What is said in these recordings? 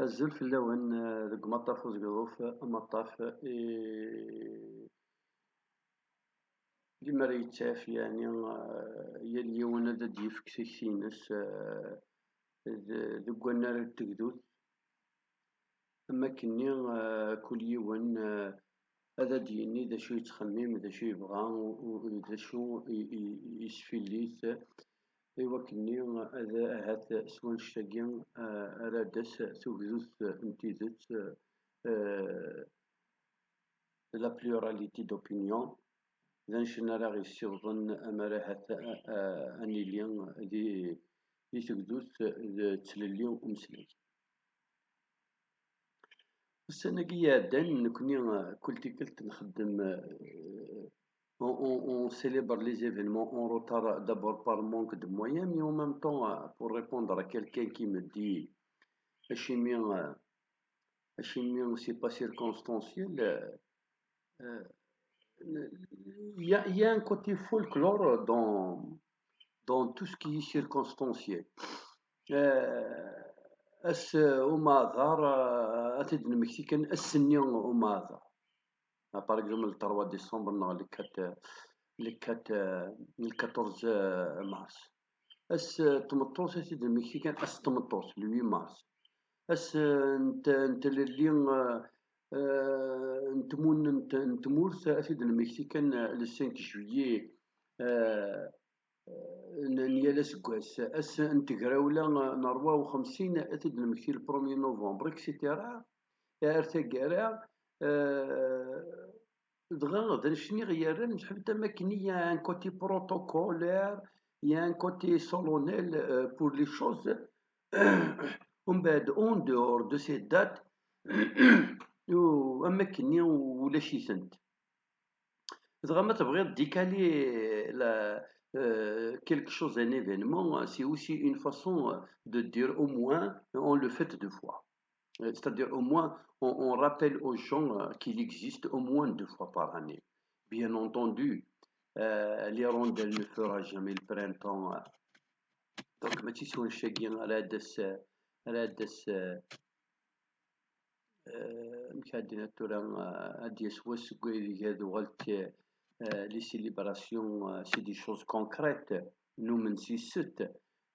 Azul fell-awen deg umaṭṭaf uzegḍuf amaṭṭaf limer yettaf yani yal yiwen ad d-yefk tikti-ines deg wannar n tegdut am akkenni kul yiwen ad d-yini d acu yettxemmim d acu yebɣa d acu yesfillit iwakken-nni ad ahat s wannect-agi ara d-tas tugdut n tidet la pluralité d'opinion d ancen ara ɣ-yessiwḍen amar ahat ad nili di tegdut d ttlelli umeslay. Ussan-agi iɛeddan nekkni kul tikkelt nxeddem on célèbre les événements, on retarde d'abord par manque de moyens, mais en même temps, pour répondre à quelqu'un qui me dit Hachimi, c'est pas circonstanciel, il y a un côté folklore dans tout ce qui est circonstanciel. أتد المكسيكان السنيون وماذا par exemple le 3 décembre le 14 mars تمطوس أتد المكسيكان 18 le 8 mars انت اللي نتمورس أتد المكسيكان le 5 juillet نيالا سكواس انتقراولا نروى وخمسين أتد المكسي البرومي نوفمبر اكسيتيرا ارتقارا دغا دنشني غيارن شحال تماكني يا ان كوتي بروتوكولير يا ان كوتي سولونيل بور لي شوز ومن بعد اون دور دو سي دات اماكني ولا شي سنت دغا ما تبغيض ديكالي quelque chose, un événement, c'est aussi une façon de dire au moins on le fait deux fois. C'est-à-dire au moins on rappelle aux gens qu'il existe au moins deux fois par année. Bien entendu, les rondelles ne fera jamais le printemps. Donc, ما تيسون الشاقين على دس مكادنا تورا أديس وسقوي هذا غلط. Les célébrations, c'est des choses concrètes. Nous,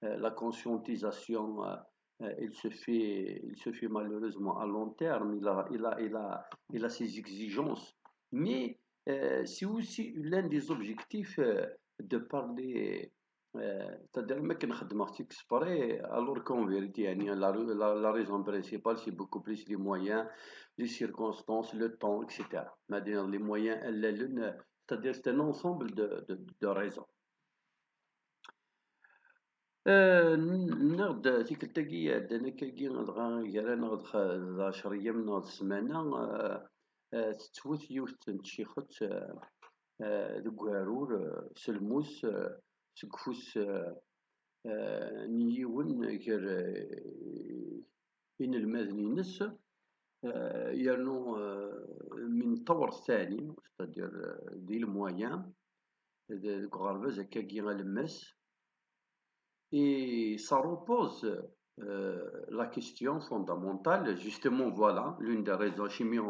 la conscientisation, il se fait malheureusement à long terme. Il a ses exigences. Mais c'est aussi l'un des objectifs de parler. C'est-à-dire que alors qu'en vérité, la raison principale, c'est beaucoup plus les moyens, les circonstances, le temps, etc. Les moyens, c'est-à-dire c'est un ensemble de raisons. نغد تيكلتاكي عندنا كاكي نغد 10 أيام نغد السمانة تتوت يوث نتشيخت ديك هارور سلموس سقفوس نيون غير إن المدنينس يرنو من الطور الثاني c'est-à-dire دي المويان ديك غرباز هكاكي غالماس et ça repose la question fondamentale, justement, voilà, l'une des raisons. Chimie,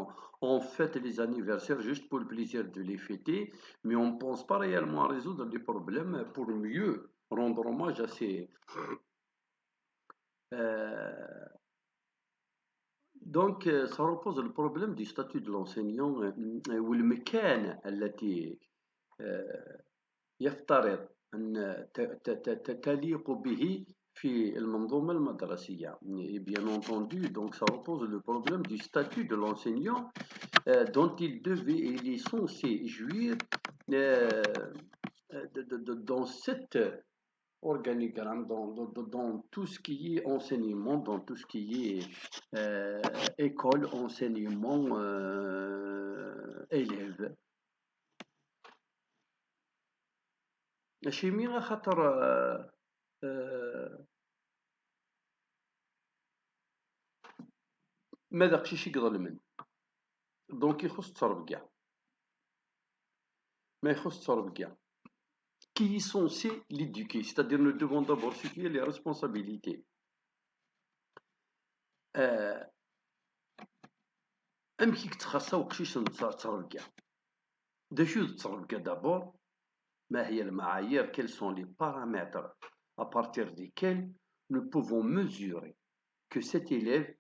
on fête les anniversaires juste pour le plaisir de les fêter, mais on ne pense pas réellement à résoudre des problèmes pour mieux rendre hommage à ces. Donc, ça repose le problème du statut de l'enseignant ou le mécanisme التي يفترض أن تليق به في المنظومة المدرسية. Et bien entendu, donc ça repose le problème du statut de l'enseignant dont il est censé jouir dans cet organigramme, dans tout ce qui est enseignement, dans tout ce qui est école, enseignement, élèves. الشيمي خاطر ماذا قشيش يظلمن دونك يخص تصرف كاع ما يخص تصرف كاع qui est censé l'éduquer, c'est-à-dire nous devons d'abord situer les responsabilités. آه، أمكيك تخصص وكشيش تصرف De juste d'abord, ما هي المعايير, quels sont les paramètres à partir desquels nous pouvons mesurer que cet élève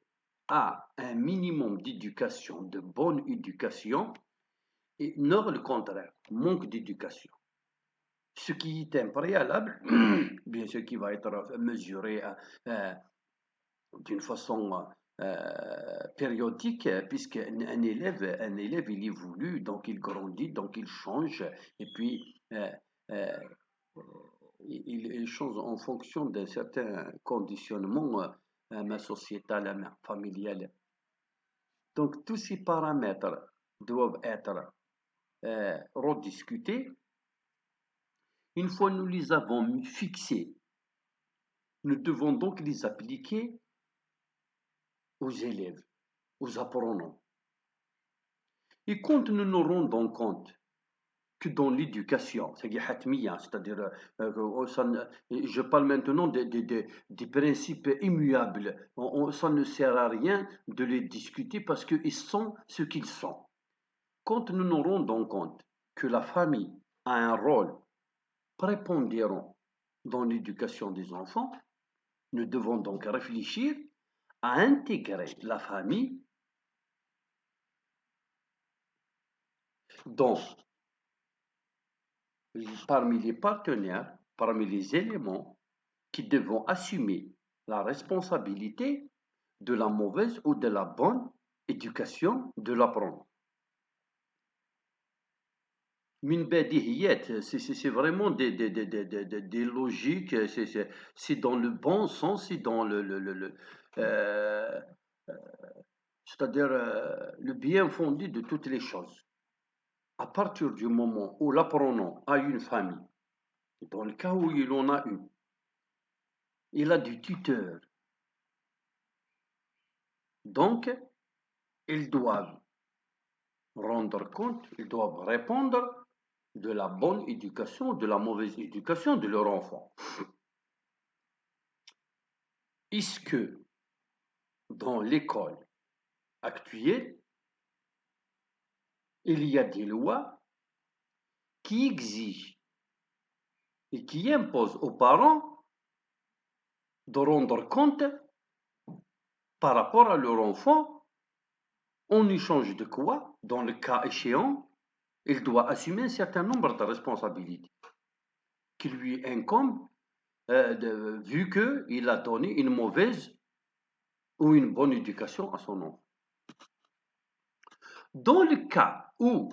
a un minimum d'éducation, de bonne éducation, et non le contraire, manque d'éducation. Ce qui est un préalable, bien sûr qui va être mesuré d'une façon périodique, puisqu'un élève, il évolue, donc il grandit, donc il change, et puis euh, il change en fonction d'un certain conditionnement sociétal, familial. Donc tous ces paramètres doivent être rediscutés. Une fois nous les avons fixés, nous devons donc les appliquer aux élèves, aux apprenants. Et quand nous nous rendons compte que dans l'éducation, c'est-à-dire, je parle maintenant des principes immuables, ça ne sert à rien de les discuter parce qu'ils sont ce qu'ils sont. Quand nous nous rendons compte que la famille a un rôle prépondérant dans l'éducation des enfants, nous devons donc réfléchir à intégrer la famille dans, parmi les partenaires, parmi les éléments qui devront assumer la responsabilité de la mauvaise ou de la bonne éducation de l'apprenant. Min badihiyat, c'est vraiment des logiques, c'est dans le bon sens, c'est dans euh, c'est-à-dire le bien fondé de toutes les choses. À partir du moment où l'apprenant a une famille, dans le cas où il en a une, il a du tuteur. Donc, ils doivent rendre compte, ils doivent répondre de la bonne éducation, de la mauvaise éducation de leur enfant. Est-ce que dans l'école actuelle, il y a des lois qui exigent et qui imposent aux parents de rendre compte par rapport à leur enfant en échange de quoi, dans le cas échéant, il doit assumer un certain nombre de responsabilités qui lui incombent vu qu'il a donné une mauvaise ou une bonne éducation à son enfant. Dans le cas où,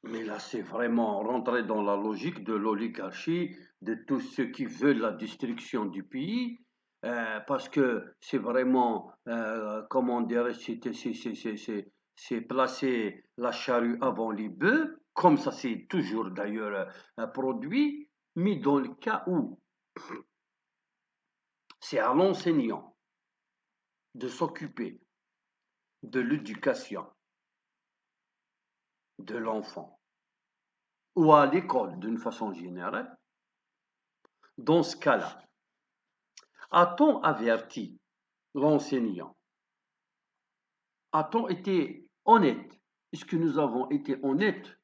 mais là c'est vraiment rentrer dans la logique de l'oligarchie, de tous ceux qui veulent la destruction du pays, parce que c'est vraiment, comment dirais-je, c'est placer la charrue avant les bœufs, comme ça c'est toujours d'ailleurs produit, mais dans le cas où c'est à l'enseignant de s'occuper de l'éducation de l'enfant ou à l'école d'une façon générale, dans ce cas-là, a-t-on averti l'enseignant? A-t-on été honnête? Est-ce que nous avons été honnêtes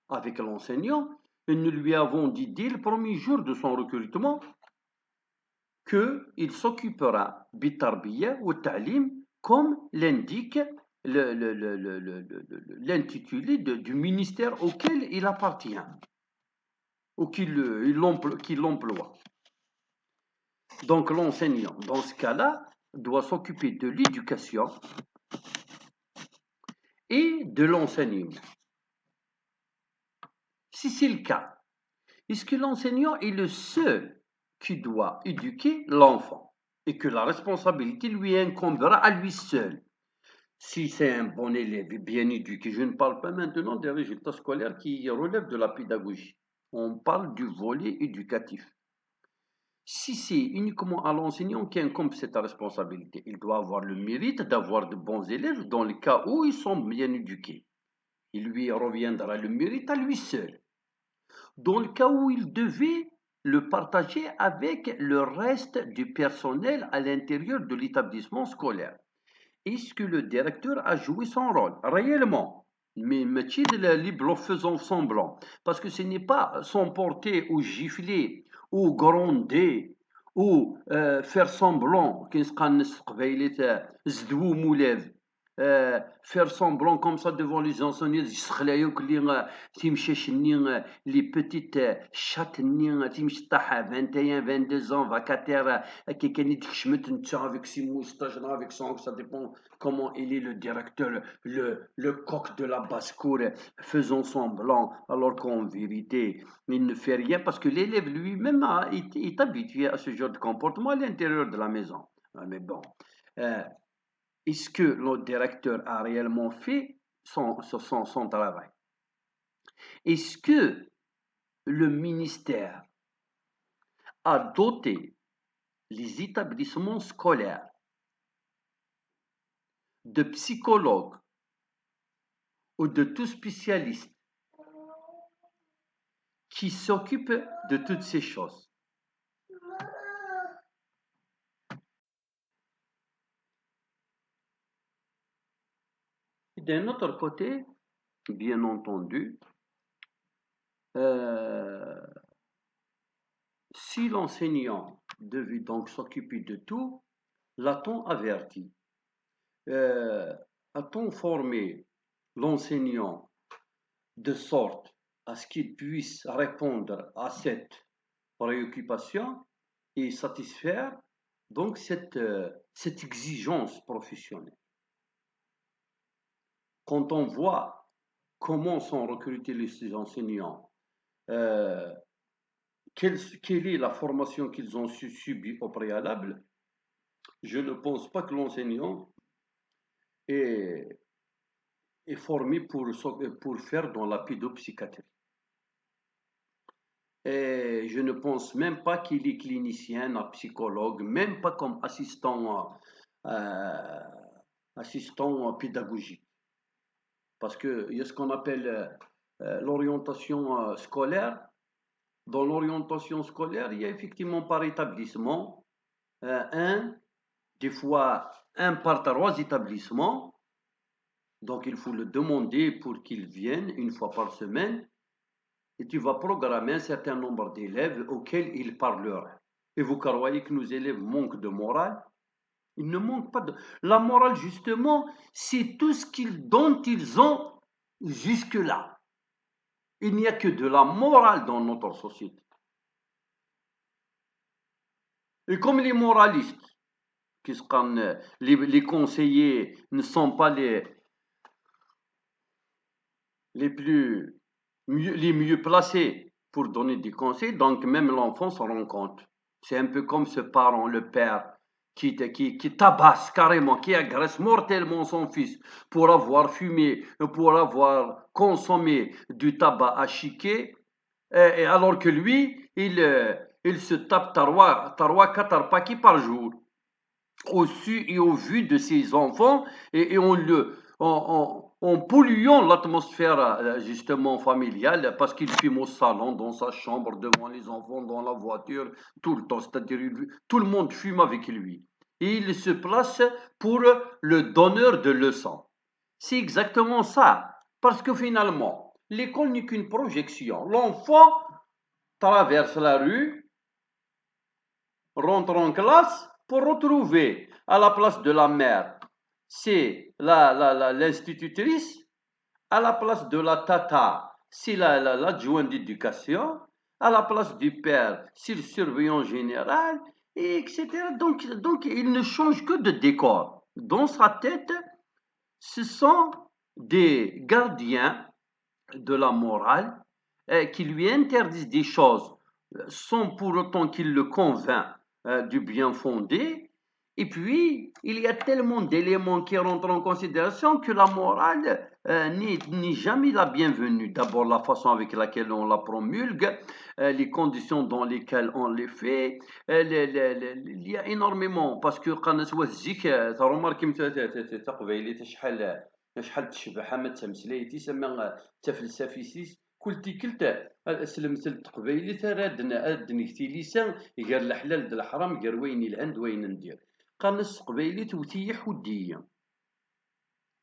avec l'enseignant et nous lui avons dit dès le premier jour de son recrutement qu'il s'occupera bitarbiya ou ta'lim comme l'indique l'intitulé du ministère auquel il appartient ou qu'il l'emploie. Donc l'enseignant, dans ce cas-là, doit s'occuper de l'éducation et de l'enseignement. Si c'est le cas, est-ce que l'enseignant est le seul qui doit éduquer l'enfant et que la responsabilité lui incombera à lui seul? Si c'est un bon élève et bien éduqué, je ne parle pas maintenant des résultats scolaires qui relèvent de la pédagogie. On parle du volet éducatif. Si c'est uniquement à l'enseignant qui incombe cette responsabilité, il doit avoir le mérite d'avoir de bons élèves dans le cas où ils sont bien éduqués. Il lui reviendra le mérite à lui seul. Dans le cas où il devait le partager avec le reste du personnel à l'intérieur de l'établissement scolaire. est-ce que le directeur a joué son rôle réellement? Mais métier de la libre faisant semblant. Parce que ce n'est pas s'emporter ou gifler ou gronder ou faire semblant كي نسقى الناس قبايلات زدوو مولاد faire semblant comme ça devant les enseignants يسخلايوك اللي تيمشاشني les petites chattes ني تيمشي طاح 21 22 ans vacataire qui كان يتكشمت نتا avec ses moustaches avec son ça dépend comment il est le directeur le coq de la basse-cour faisant semblant alors qu'en vérité il ne fait rien parce que l'élève lui-même est habitué à ce genre de comportement à l'intérieur de la maison. Mais bon, euh, est-ce que le directeur a réellement fait son travail? Est-ce que le ministère a doté les établissements scolaires de psychologues ou de tout spécialiste qui s'occupe de toutes ces choses? D'un autre côté, bien entendu, euh, si l'enseignant devait donc s'occuper de tout, l'a-t-on averti? A-t-on formé l'enseignant de sorte à ce qu'il puisse répondre à cette préoccupation et satisfaire donc cette exigence professionnelle? Quand on voit comment sont recrutés les enseignants, euh, quelle est la formation qu'ils ont subie au préalable, je ne pense pas que l'enseignant est, est formé pour faire dans la pédopsychiatrie. Et je ne pense même pas qu'il est clinicien, psychologue, même pas comme euh, assistant pédagogique. Parce qu'il y a ce qu'on appelle l'orientation scolaire. Dans l'orientation scolaire, il y a effectivement par établissement des fois un par 3 établissements. Donc il faut le demander pour qu'il vienne une fois par semaine. Et tu vas programmer un certain nombre d'élèves auxquels il parlera. Et vous croyez que nos élèves manquent de morale? Ils ne manquent pas de... La morale, justement, c'est tout ce dont ils ont jusque-là. Il n'y a que de la morale dans notre société. Et comme les moralistes, les conseillers ne sont pas les mieux placés pour donner des conseils, donc même l'enfant s'en rend compte. C'est un peu comme ce parent, le père, qui tabasse carrément, qui agresse mortellement son fils pour avoir fumé, pour avoir consommé du tabac à chiquer, et alors que lui, il se tape trois, quatre paquets par jour, au su et au vu de ses enfants, et en polluant l'atmosphère justement familiale, parce qu'il fume au salon, dans sa chambre, devant les enfants, dans la voiture, tout le temps. C'est-à-dire, tout le monde fume avec lui. Et il se place pour le donneur de leçons. C'est exactement ça. Parce que finalement, l'école n'est qu'une projection. L'enfant traverse la rue, rentre en classe pour retrouver à la place de la mère, c'est l'institutrice, à la place de la tata, c'est l'adjoint d'éducation, à la place du père, c'est le surveillant général, et etc. Donc, il ne change que de décor. Dans sa tête, ce sont des gardiens de la morale qui lui interdisent des choses sans pour autant qu'il le convainc du bien fondé. Et puis, il y a tellement d'éléments qui rentrent en considération que la morale n'est jamais la bienvenue. D'abord, la façon avec laquelle on la promulgue, les conditions dans lesquelles on les fait. Il y a énormément, parce que quand on tu remarques شحال تشبح ما تمسلايتي سما تفلسفيسيس كلتي كلتا سلمت تقبايلي ادن كتي لسان غير الحلال د الحرام غير وين العند وين ندير قنص قبايلي توتي حودية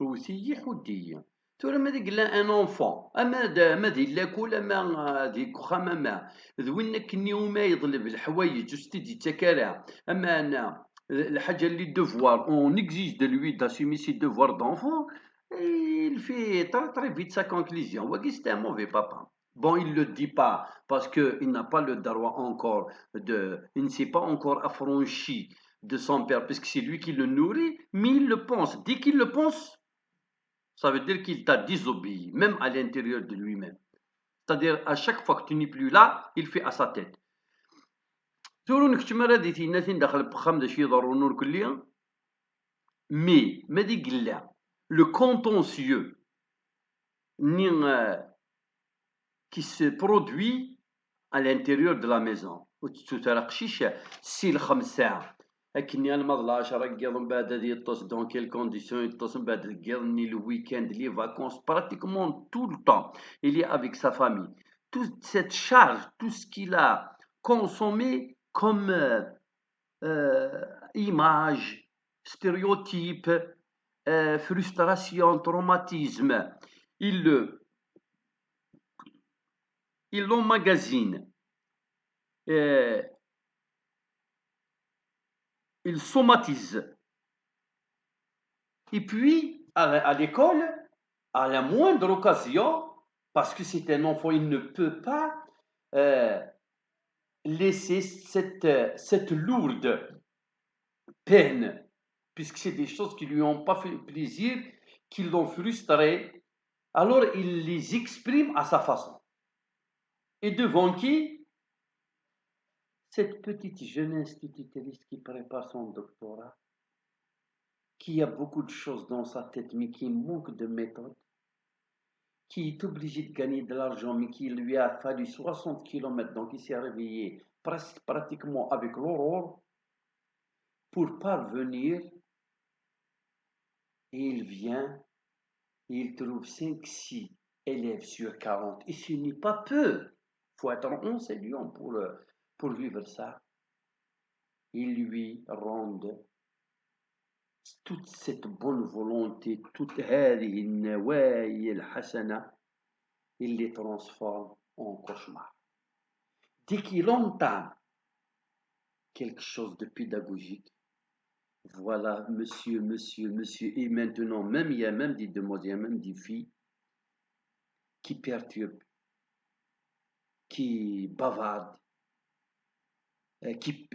وسيح ودية تورا ما ديك لا ان اونفون ما دي لا كولا ما ديك خما ما ذوين كني وما يضلب الحوايج وستدي تكارع اما انا الحاجه اللي دوفوار اون اكزيج دو لوي داسيمي سي دوفوار دونفون il fait très très vite sa conclusion. Wagi c'est un mauvais papa. Bon, il le dit pas parce que il n'a pas le droit encore il ne s'est pas encore affranchi de son père puisque c'est lui qui le nourrit, mais il le pense. Dès qu'il le pense, ça veut dire qu'il t'a désobéi, même à l'intérieur de lui-même. C'est-à-dire, à chaque fois que tu n'es plus là, il fait à sa tête. Mais, le contentieux qui se produit à l'intérieur de la maison. C'est le khamsa. أكني أنا ما ضلعش رقيض من بعد هذه يطوس دون كيل كونديسيون يطوس من بعد رقيضني لو ويكاند لي فاكونس pratiquement tout le temps il est avec sa famille toute cette charge tout ce qu'il a consommé comme image stéréotype frustration traumatisme il l'emmagasine il somatise. Et puis, à l'école, à la moindre occasion, parce que c'est un enfant, il ne peut pas laisser cette lourde peine, puisque c'est des choses qui lui ont pas fait plaisir, qui l'ont frustré. Alors, il les exprime à sa façon. Et devant qui? Cette petite jeune institutrice qui prépare son doctorat, qui a beaucoup de choses dans sa tête, mais qui manque de méthode, qui est obligé de gagner de l'argent, mais qui lui a fallu 60 km, donc il s'est réveillé presque pratiquement avec l'aurore pour parvenir, et il vient, et il trouve 5-6 élèves sur 40, et ce n'est pas peu, il faut être enseignant pour vivre ça. Ils lui rendent toute cette bonne volonté, toute هذه النوايا الحسنة, il les transforme en cauchemar. Dès qu'il entame quelque chose de pédagogique, voilà, monsieur, et maintenant, même il y a même des demoiselles, même des filles qui perturbent, qui bavardent, qui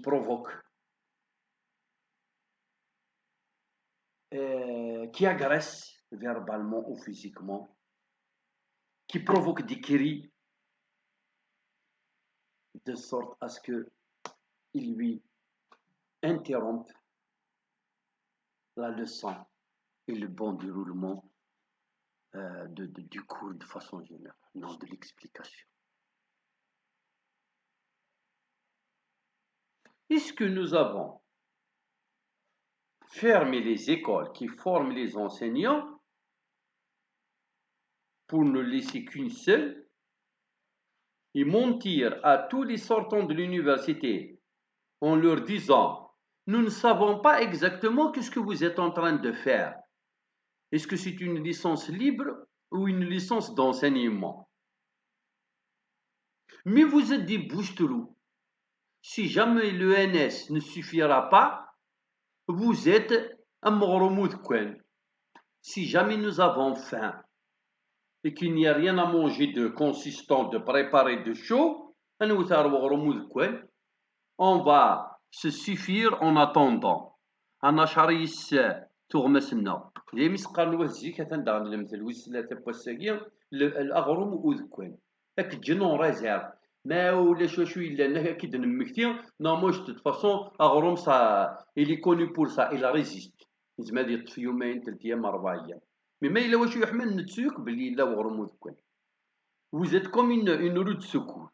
provoquent, qui agressent verbalement ou physiquement, qui provoquent des cris, de sorte à ce qu'il lui interrompt la leçon et le bon déroulement du cours de façon générale, non de l'explication. Est-ce que nous avons fermé les écoles qui forment les enseignants pour ne laisser qu'une seule et mentir à tous les sortants de l'université en leur disant « Nous ne savons pas exactement ce que vous êtes en train de faire. Est-ce que c'est une licence libre ou une licence d'enseignement? Mais vous êtes des bouches-trous. Si jamais l'ENS ne suffira pas, vous êtes un moromoudkwen. Si jamais nous avons faim et qu'il n'y a rien à manger de consistant, de préparé, de chaud, on va se suffire en attendant. أنا شاريس تغمسنا لي مسقال وزي كتندغ المثل ويسلا تبوساكيا الأغرم وذكوان هاك الجنون ريزيرف ما ولا شو إلا أنك أكيد نمكتي نورمالمون de toute façon أغرم ça il est connu pour ça il résiste زعما هادي يطفي يومين 3 أيام 4 أيام mais إلا واش يحمل نتسوق بلي لا أغرم وذكوان vous êtes comme une roue de secours.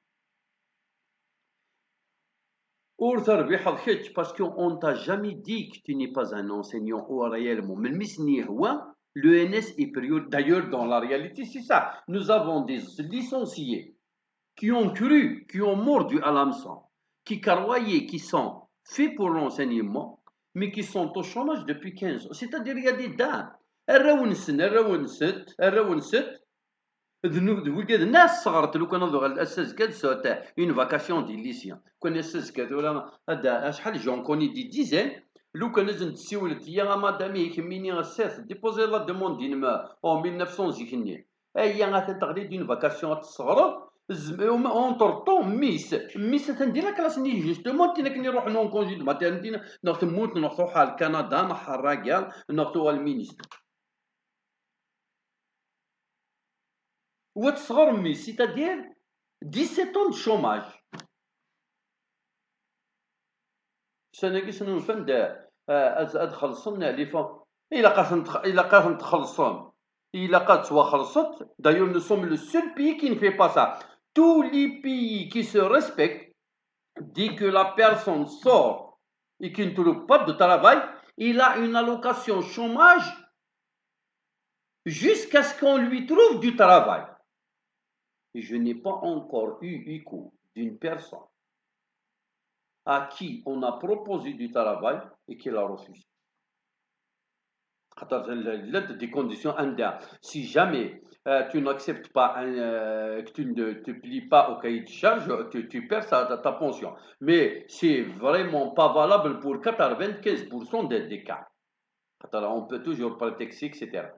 Parce qu'on ne t'a jamais dit que tu n'es pas un enseignant ou réellement. Mais l'ENS est période. D'ailleurs, dans la réalité, c'est ça. Nous avons des licenciés qui ont cru, qui ont mordu à l'hameçon, qui croyaient qu'ils sont faits pour l'enseignement, mais qui sont au chômage depuis 15 ans. C'est-à-dire, il y a des dames. الراونست وكاد الناس صغرت لو كان نضغ الاساس كاد سوت اون فاكاسيون دي ليسيان كون اساس كاد ولا هذا شحال جون كوني دي ديزين لو كان لازم تسولت يا مدامي كميني غسات ديبوزي لا دوموند دين ما او 1900 زيكني ايا غاتنتغلي دين فاكاسيون تصغر اونتر طون ميس تندير لا كلاس ني جوستومون تينا كني نروح نون كونجي دو ماتيرنتي نروح تموت نروح تروح على كندا نروح الراكال نروح تو المينيستر وتصغر مي c'est-à-dire 17 ans de chômage. سنة شنو فند خلصن لي فون إلا قاس تخلصن إلا قاس خلصت. D'ailleurs nous sommes le seul pays qui ne fait pas ça. Tous les pays qui se respectent disent que la personne sort et qui ne trouve pas de travail, il a une allocation chômage jusqu'à ce qu'on lui trouve du travail. Et je n'ai pas encore eu écho d'une personne à qui on a proposé du travail et qui l'a refusé. Des conditions indéniables. Si jamais tu n'acceptes pas, que tu ne te plies pas au cahier de charge, tu perds ta pension. Mais c'est vraiment pas valable pour 95% des cas. On peut toujours prétexter, etc.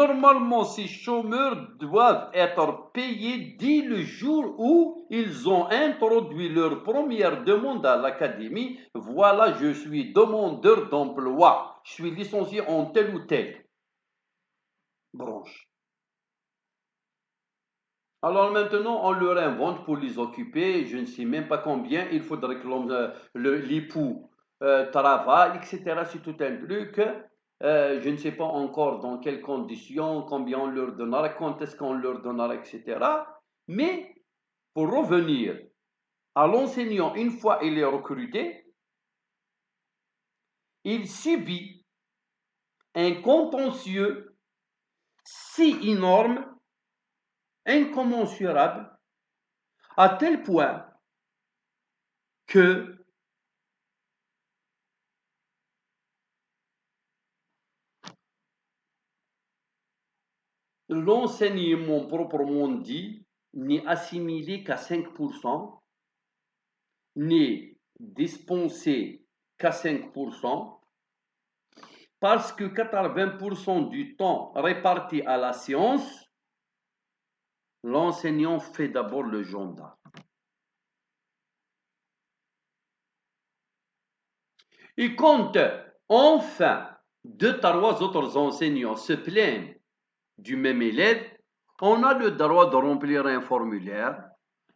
Normalement, ces chômeurs doivent être payés dès le jour où ils ont introduit leur première demande à l'académie. Voilà, je suis demandeur d'emploi. Je suis licencié en telle ou telle branche. Alors maintenant, on leur invente pour les occuper, je ne sais même pas combien, il faudrait que l'époux travaille, etc. C'est tout un truc. Je ne sais pas encore dans quelles conditions, combien on leur donnera, quand est-ce qu'on leur donnera, etc. Mais pour revenir à l'enseignant, une fois il est recruté, il subit un contentieux si énorme, incommensurable, à tel point que l'enseignement proprement dit n'est assimilé qu'à 5%, n'est dispensé qu'à 5%, parce que 80% du temps réparti à la science, l'enseignant fait d'abord le gendarme. Et quand enfin 2-3 autres enseignants se plaignent du même élève, on a le droit de remplir un formulaire.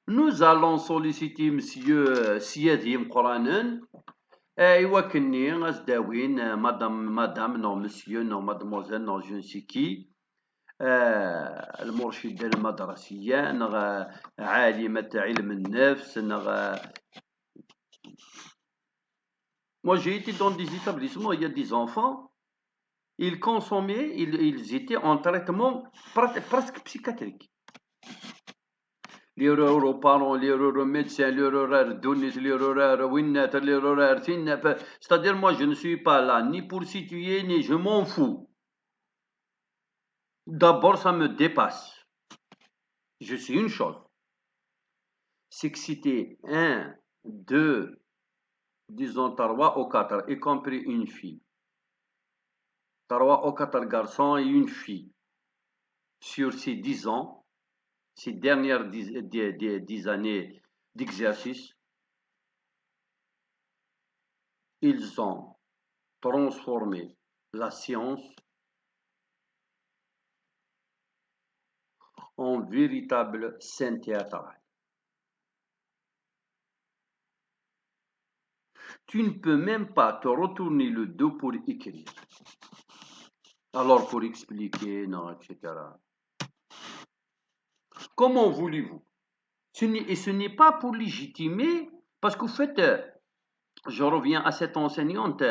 Nous allons solliciter monsieur Siadim Koranen. يوكلني غازداوين مدام نو مسيو نو مادموزيل نو جو نسي كي المرشدة المدرسية نغ عالمة علم النفس نغ. Moi j'ai été dans des établissements, il y a des enfants, ils consommaient, ils étaient en traitement presque psychiatrique. L'erreur aux parents, l'erreur aux médecins, l'erreur Donis, l'erreur Winnet, l'erreur Sinep. C'est-à-dire, moi, je ne suis pas là ni pour situer, ni je m'en fous. D'abord, ça me dépasse. Je sais une chose. C'est que c'était 1, 2, disons 3 ou 4, y compris une fille. 3 ou 4 garçons et une fille. Sur ces 10 ans, ces dernières 10 années d'exercice, ils ont transformé la science en véritable scène théâtrale. Tu ne peux même pas te retourner le dos pour écrire. Alors pour expliquer, non, etc. Comment voulez-vous? Et ce n'est pas pour légitimer, parce qu'au fait, je reviens à cette enseignante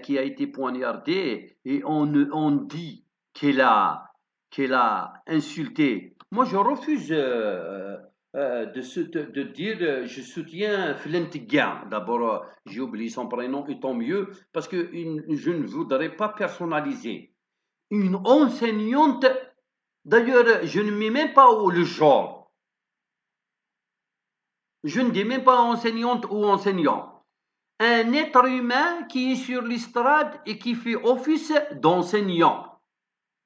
qui a été poignardée et on dit qu'elle a insulté. Moi, je refuse de dire je soutiens Flintguin. D'abord, j'ai oublié son prénom, et tant mieux, parce que je ne voudrais pas personnaliser. Une enseignante, d'ailleurs, je ne mets même pas le genre. Je ne dis même pas enseignante ou enseignant. Un être humain qui est sur l'estrade et qui fait office d'enseignant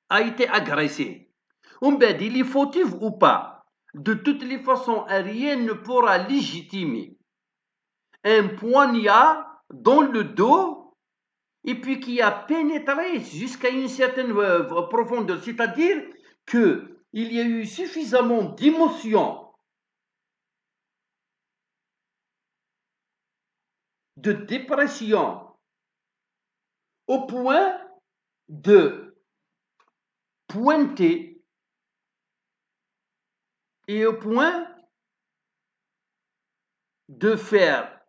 a été agressé. Il est fautif ou pas? De toutes les façons, rien ne pourra légitimer un poignard dans le dos et puis qui a pénétré jusqu'à une certaine profondeur. C'est-à-dire qu'il y a eu suffisamment d'émotions, de dépression, au point de pointer et au point de faire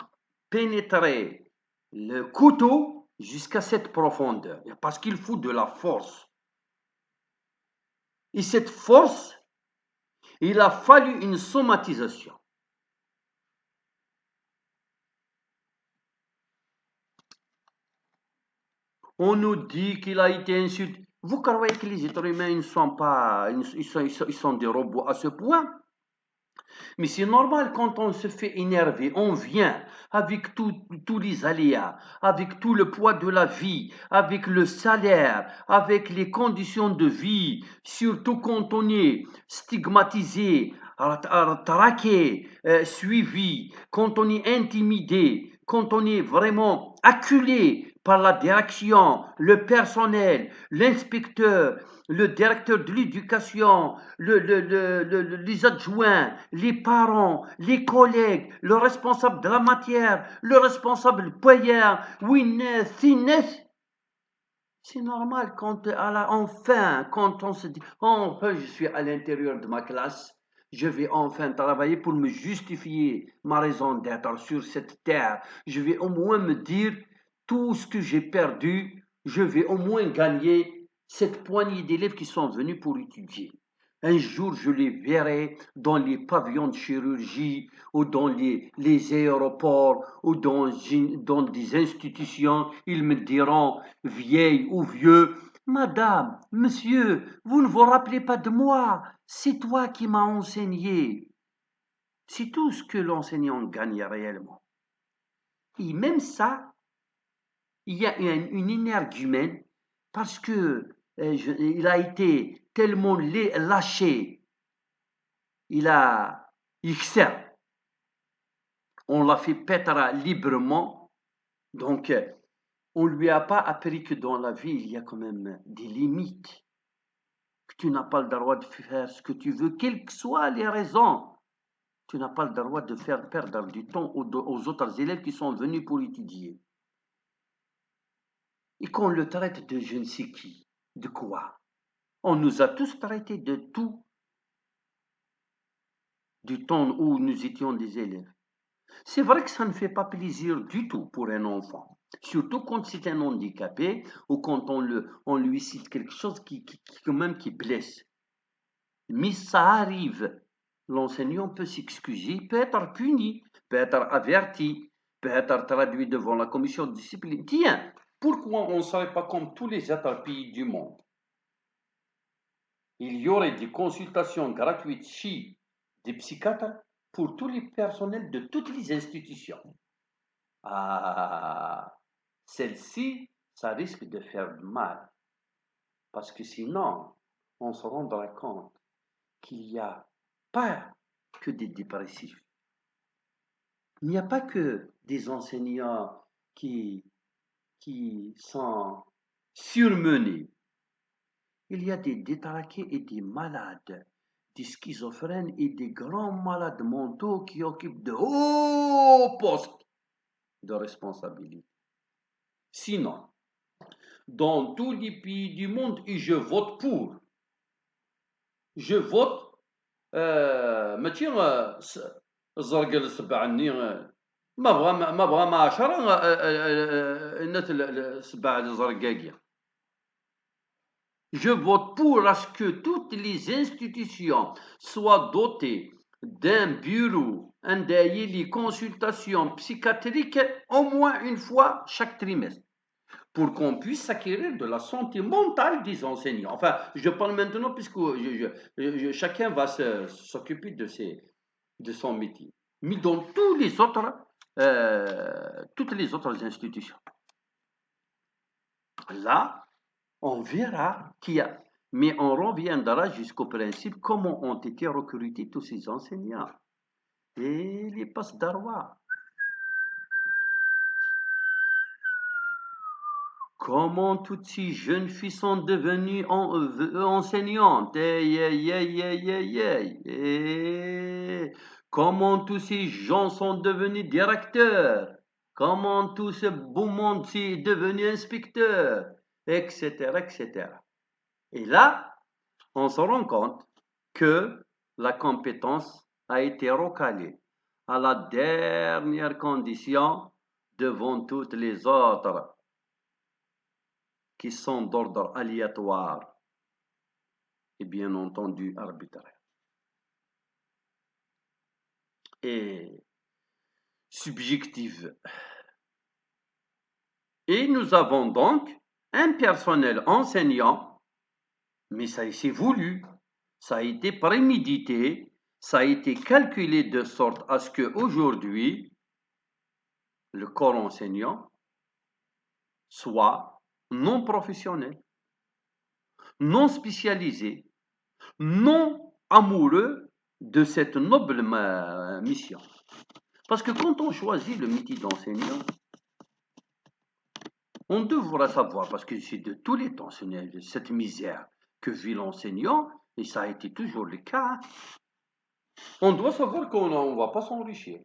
pénétrer le couteau jusqu'à cette profondeur. Parce qu'il faut de la force. Et cette force, il a fallu une somatisation. On nous dit qu'il a été insulté. Vous croyez que les êtres humains ne sont pas, ils sont des robots à ce point? Mais c'est normal quand on se fait énerver, on vient avec tous les aléas, avec tout le poids de la vie, avec le salaire, avec les conditions de vie, surtout quand on est stigmatisé, traqué, suivi, quand on est intimidé, quand on est vraiment acculé par la direction, le personnel, l'inspecteur, le directeur de l'éducation, les adjoints, les parents, les collègues, le responsable de la matière, le responsable payeur, winner, finesse. C'est normal quand enfin, quand on se dit, enfin, je suis à l'intérieur de ma classe, je vais enfin travailler pour me justifier ma raison d'être sur cette terre. Je vais au moins me dire tout ce que j'ai perdu, je vais au moins gagner cette poignée d'élèves qui sont venus pour étudier. Un jour, je les verrai dans les pavillons de chirurgie ou dans les aéroports ou dans des institutions. Ils me diront, vieille ou vieux, Madame, monsieur, vous ne vous rappelez pas de moi, c'est toi qui m'as enseigné. C'est tout ce que l'enseignant gagne réellement. Et même ça, il y a une énergumène parce que il a été tellement lâché, il a XR, on l'a fait pétara librement, donc on ne lui a pas appris que dans la vie, il y a quand même des limites, que tu n'as pas le droit de faire ce que tu veux, quelles que soient les raisons. Tu n'as pas le droit de faire perdre du temps aux autres élèves qui sont venus pour étudier. Et qu'on le traite de je ne sais qui, de quoi. On nous a tous traités de tout du temps où nous étions des élèves. C'est vrai que ça ne fait pas plaisir du tout pour un enfant, surtout quand c'est un handicapé ou quand on lui cite quelque chose quand même qui blesse. Mais ça arrive. L'enseignant peut s'excuser, peut être puni, peut être averti, peut être traduit devant la commission de discipline. Tiens, pourquoi on ne serait pas comme tous les autres pays du monde? Il y aurait des consultations gratuites chez des psychiatres pour tous les personnels de toutes les institutions. Ah, celle-ci, ça risque de faire mal, parce que sinon, on se rendra compte qu'il n'y a pas que des dépressifs. Il n'y a pas que des enseignants qui sont surmenés. Il y a des détraqués et des malades, des schizophrènes et des grands malades mentaux qui occupent de hauts postes de responsabilité. Sinon, dans tous les pays du monde, et je vote pour, je vote ماشي الزرقاء السبعني ما بغى ما عشرة الناس السبع الزرقاقية. Je vote pour à ce que toutes les institutions soient dotées d'un bureau, un daily consultation psychiatrique au moins une fois chaque trimestre pour qu'on puisse s'acquérir de la santé mentale des enseignants. Enfin, je parle maintenant puisque chacun va s'occuper de son métier. Mais dans toutes les autres institutions, là, on verra qu'il y a. Mais on reviendra jusqu'au principe comment ont été recrutés tous ces enseignants. Et les passes d'Arwa. Comment toutes ces jeunes filles sont devenues enseignantes? Hey, hey, hey, hey, hey, hey. Et comment tous ces gens sont devenus directeurs? Comment tout ce beau monde est devenu inspecteur? Etc., etc. Et là, on se rend compte que la compétence a été recalée à la dernière condition devant toutes les autres qui sont d'ordre aléatoire et bien entendu arbitraire. Et subjective. Et nous avons donc un personnel enseignant, mais ça s'est voulu, ça a été prémédité, ça a été calculé de sorte à ce qu'aujourd'hui, le corps enseignant soit non professionnel, non spécialisé, non amoureux de cette noble mission. Parce que quand on choisit le métier d'enseignant, on devra savoir, parce que c'est de tous les temps, cette misère que vit l'enseignant, et ça a été toujours le cas, on doit savoir qu'on ne va pas s'enrichir,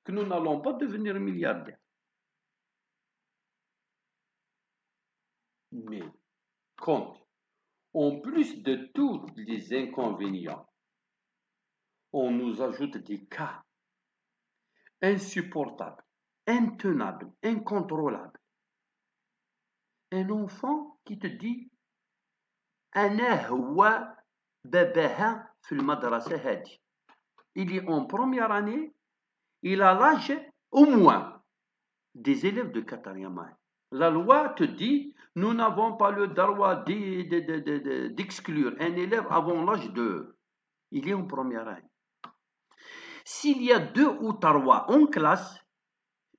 que nous n'allons pas devenir milliardaires. Mais, quand, en plus de tous les inconvénients, on nous ajoute des cas insupportables, intenables, incontrôlables. Un enfant qui te dit أنا هو باباها في المدرسة هذه. Il est en première année, il a l'âge au moins des élèves de quatrième année. La loi te dit, nous n'avons pas le droit d'exclure un élève avant l'âge de... Il est en première année. S'il y a 2 ou 3 en classe,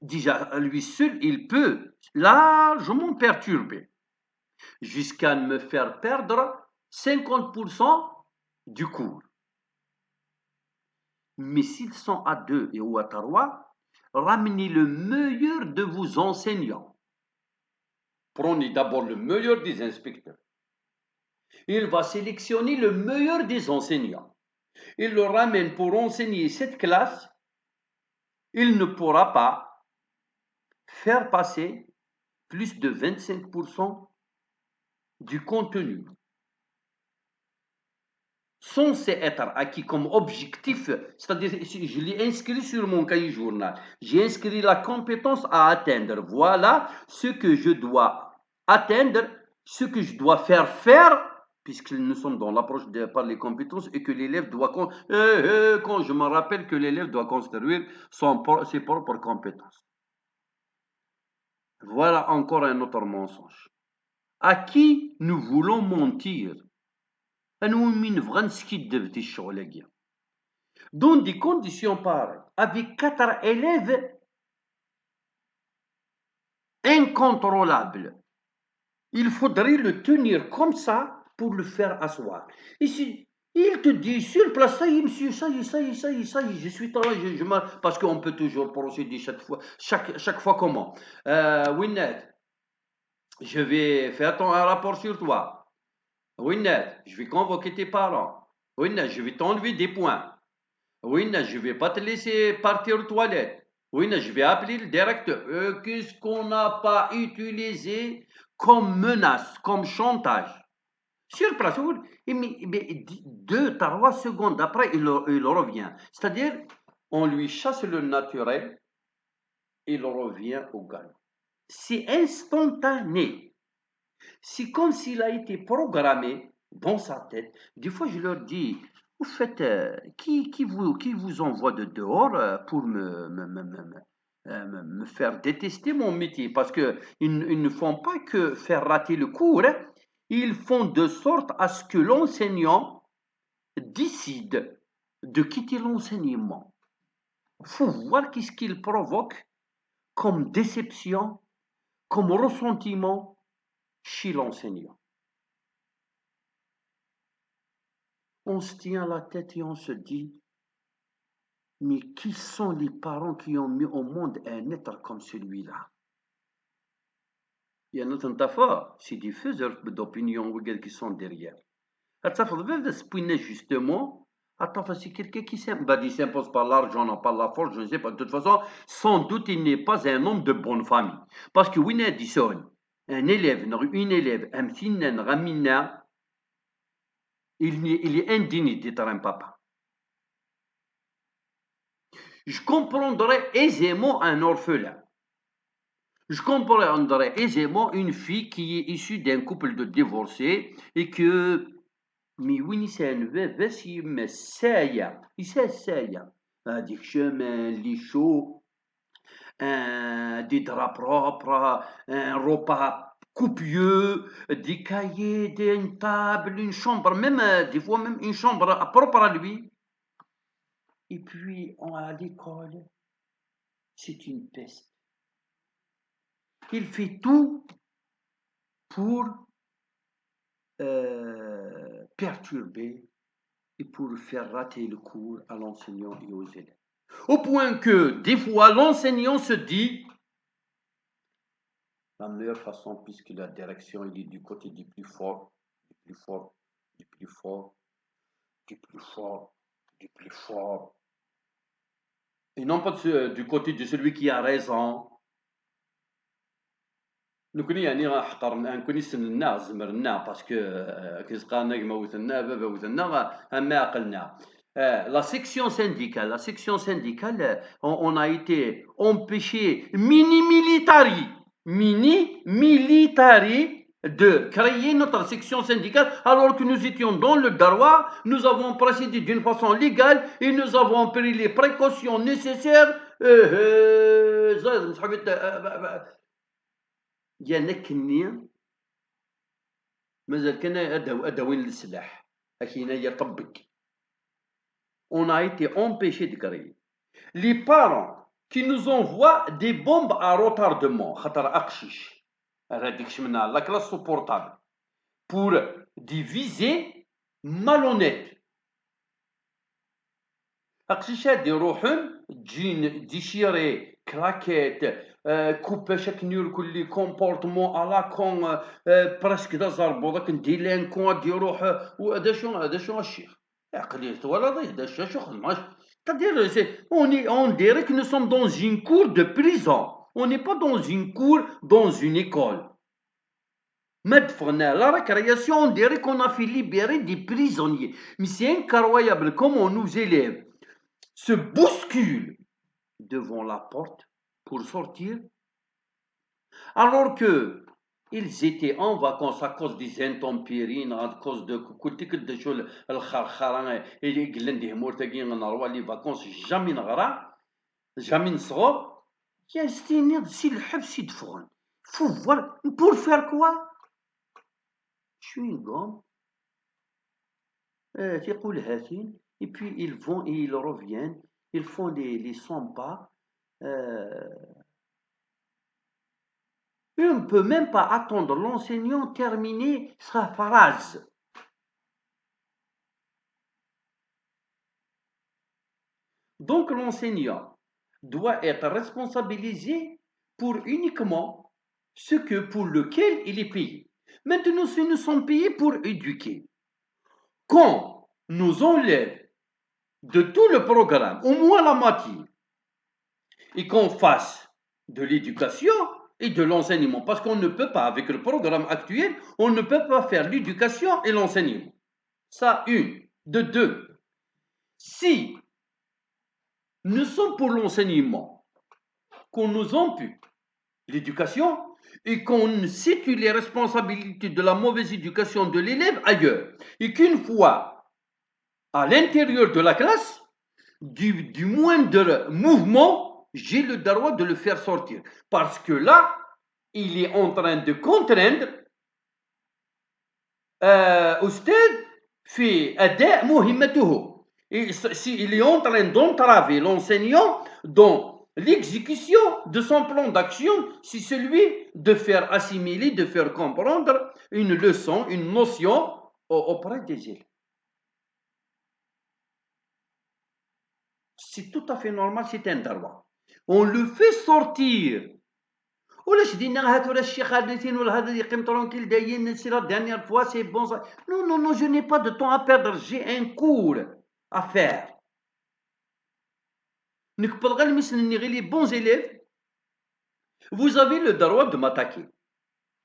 déjà lui seul, il peut largement perturber, jusqu'à me faire perdre 50% du cours. Mais s'ils sont à 2 ou à 3, ramenez le meilleur de vos enseignants. Prenez d'abord le meilleur des inspecteurs. Il va sélectionner le meilleur des enseignants. Il le ramène pour enseigner cette classe. Il ne pourra pas faire passer plus de 25% du contenu. Censé être acquis comme objectif, c'est-à-dire, je l'ai inscrit sur mon cahier journal. J'ai inscrit la compétence à atteindre. Voilà ce que je dois atteindre, ce que je dois faire, puisque nous sommes dans l'approche par les compétences et que l'élève doit... quand je me rappelle que l'élève doit construire ses propres compétences. Voilà encore un autre mensonge. À qui nous voulons mentir? Dans des conditions pareilles, avec 4 élèves incontrôlables, il faudrait le tenir comme ça pour le faire asseoir. Et si il te dit sur place, ça y est, monsieur, ça y est, ça y est, ça y est, ça y est, je suis là, parce qu'on peut toujours procéder chaque fois comment. Winnet, je vais faire un rapport sur toi. Winnet, je vais convoquer tes parents. Winnet, je vais t'enlever des points. Oui, je ne vais pas te laisser partir aux toilettes. Oui, je vais appeler le directeur. Qu'est-ce qu'on n'a pas utilisé comme menace, comme chantage? Sur place, mais 2, 3 secondes après, il revient. C'est-à-dire, on lui chasse le naturel, il revient au galop. C'est instantané. C'est comme s'il a été programmé dans sa tête. Des fois, je leur dis, Au fait, qui vous envoie de dehors pour me faire détester mon métier? Parce qu'ils ne font pas que faire rater le cours, hein. Ils font de sorte à ce que l'enseignant décide de quitter l'enseignement. Faut voir qu'est-ce qu'il provoque comme déception, comme ressentiment chez l'enseignant. On se tient la tête et on se dit, mais qui sont les parents qui ont mis au monde un être comme celui-là? Il y a notre métaphore, c'est des faiseurs d'opinion qui sont derrière. Justement, attends, c'est quelqu'un qui s'impose par l'argent, non par la force, je ne sais pas. De toute façon, sans doute, il n'est pas un homme de bonne famille. Parce que Winnie Addison, un élève, une élève, un petit ramina, il est indigne d'être un papa. Je comprendrais aisément un orphelin. Je comprendrais aisément une fille qui est issue d'un couple de divorcés et que mais oui, c'est un bébé, mais سايع, سايع. هذيك chemin, lit chaud, des draps propres, un repas copieux, des cahiers, une table, une chambre, même des fois même une chambre propre à lui. Et puis à l'école, c'est une peste. Il fait tout pour perturber et pour faire rater le cours à l'enseignant et aux élèves. Au point que, des fois, l'enseignant se dit la meilleure façon, puisque la direction il est du côté du plus fort, du plus fort, du plus fort, du plus fort, du plus fort, et non pas du côté de celui qui a raison. نكوني يعني حقر نكوني سننا زمرنا باسكو كي سقانا كما وثنا بابا وثنا اما عقلنا. La section syndicale, on a été empêché mini-militari de créer notre section syndicale alors que nous étions dans le Darwa, nous avons procédé d'une façon légale et nous avons pris les précautions nécessaires. ينكني مازال كان ادوين للسلاح اكينا يطبق. On a été empêché de créer. Les parents qui nous envoient des bombes à retardement خطر اقشيش هذيك شمنا la classe supportable pour des visées malhonnêtes. اقشيشات يروحون جين ديشيري كراكيت كوبا شاك نير كل كومبورتمون على كون برسك دا زربو داك ديلانكون يروح وهذا شو الشيخ عقليت ولا ضي هذا شو خدماش c'est-à-dire on dirait que nous sommes dans une cour de prison, on n'est pas dans une cour dans une école. La récréation, on dirait qu'on a fait libérer des prisonniers, mais c'est incroyable comment nos élèves se bousculent devant la porte pour sortir, alors que ils étaient en vacances à cause des intempéries, à cause de les vacances jamais jamais faut voir pour faire quoi? Je suis une gomme. Et puis ils vont et ils reviennent, ils font les 100 pas. Et on ne peut même pas attendre l'enseignant terminer sa phrase. Donc l'enseignant doit être responsabilisé pour uniquement ce que pour lequel il est payé. Maintenant, si nous sommes payés pour éduquer, quand nous enlève de tout le programme, au moins la moitié, et qu'on fasse de l'éducation et de l'enseignement, parce qu'on ne peut pas, avec le programme actuel, on ne peut pas faire l'éducation et l'enseignement. Ça, une. De deux, si nous sommes pour l'enseignement, qu'on nous ampute l'éducation et qu'on situe les responsabilités de la mauvaise éducation de l'élève ailleurs, et qu'une fois à l'intérieur de la classe, du moindre mouvement, j'ai le droit de le faire sortir. Parce que là, il est en train de contraindre أستاذ في أداء مهمته. Il est en train d'entraver l'enseignant dans l'exécution de son plan d'action, c'est celui de faire assimiler, de faire comprendre une leçon, une notion auprès des élèves. C'est tout à fait normal, c'est un droit. On le fait sortir. ولاش دينا هات ولا الشيخ خالدين ولا هذا يقيم ترونكيل داين سي لا دانيير فوا سي بون نو نو نو جو n'ai pas de temps à perdre, j'ai un cours à faire. نقبل غير المسنني غير لي بونز élèves, vous avez le droit de m'attaquer.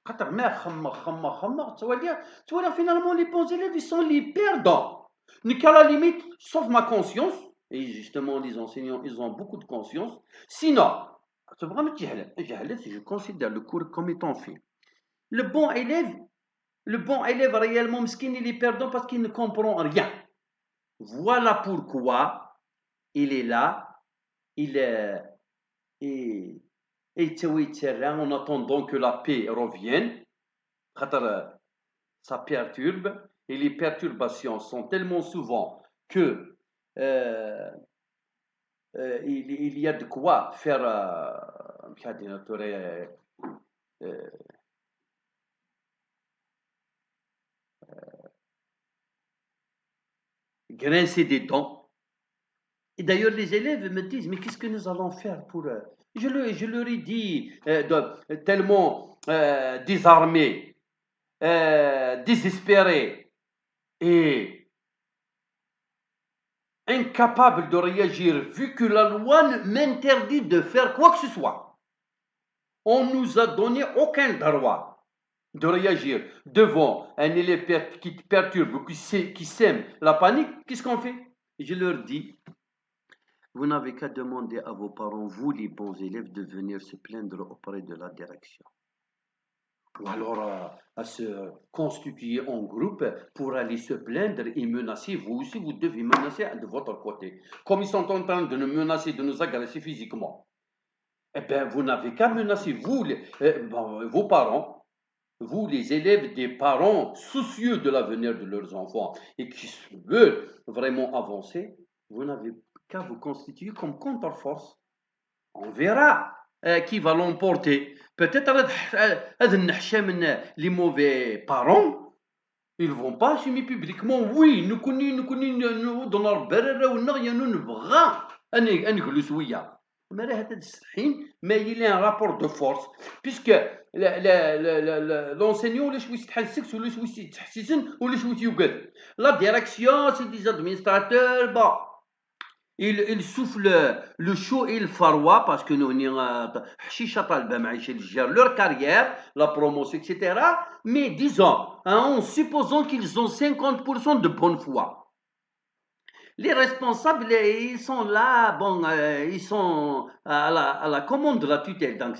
خاطر ما خمر تولي finalement les bons élèves ils sont les perdants. Donc à la limite, sauf ma conscience, et justement les enseignants ils ont beaucoup de conscience, sinon c'est vraiment je considère le cours comme étant fait. Le bon élève réellement mesquin, il est perdant parce qu'il ne comprend rien. Voilà pourquoi il est là, il est en attendant que la paix revienne. Ça perturbe, et les perturbations sont tellement souvent que il y a de quoi faire grincer des dents. Et d'ailleurs, les élèves me disent, mais qu'est-ce que nous allons faire pour... Je leur ai dit, tellement désarmés, désespérés et incapables de réagir, vu que la loi m'interdit de faire quoi que ce soit. On ne nous a donné aucun droit de réagir devant un élève qui perturbe ou qui sème la panique. Qu'est-ce qu'on fait? Je leur dis, vous n'avez qu'à demander à vos parents, vous les bons élèves, de venir se plaindre auprès de la direction. Ou alors à se constituer en groupe pour aller se plaindre et menacer. Vous aussi, vous devez menacer de votre côté. Comme ils sont en train de nous menacer, de nous agresser physiquement. Eh bien, vous n'avez qu'à menacer, vous, vos parents, vous, les élèves des parents soucieux de l'avenir de leurs enfants et qui veulent vraiment avancer, vous n'avez qu'à vous constituer comme contre-force. On verra qui va l'emporter. Peut-être les mauvais parents, ils ne vont pas assumer publiquement. Oui, nous connaissons dans notre berre ou nous نبغى نجلس وياه. Mais il y a un rapport de force puisque l'enseignant la direction c'est des administrateurs bon. Il souffle le chaud et le froid parce que nous leur carrière, la promotion, etc. Mais disons, en supposant qu'ils ont 50% de bonne foi. Les responsables, ils sont là, bon, ils sont à la commande de la tutelle. Donc,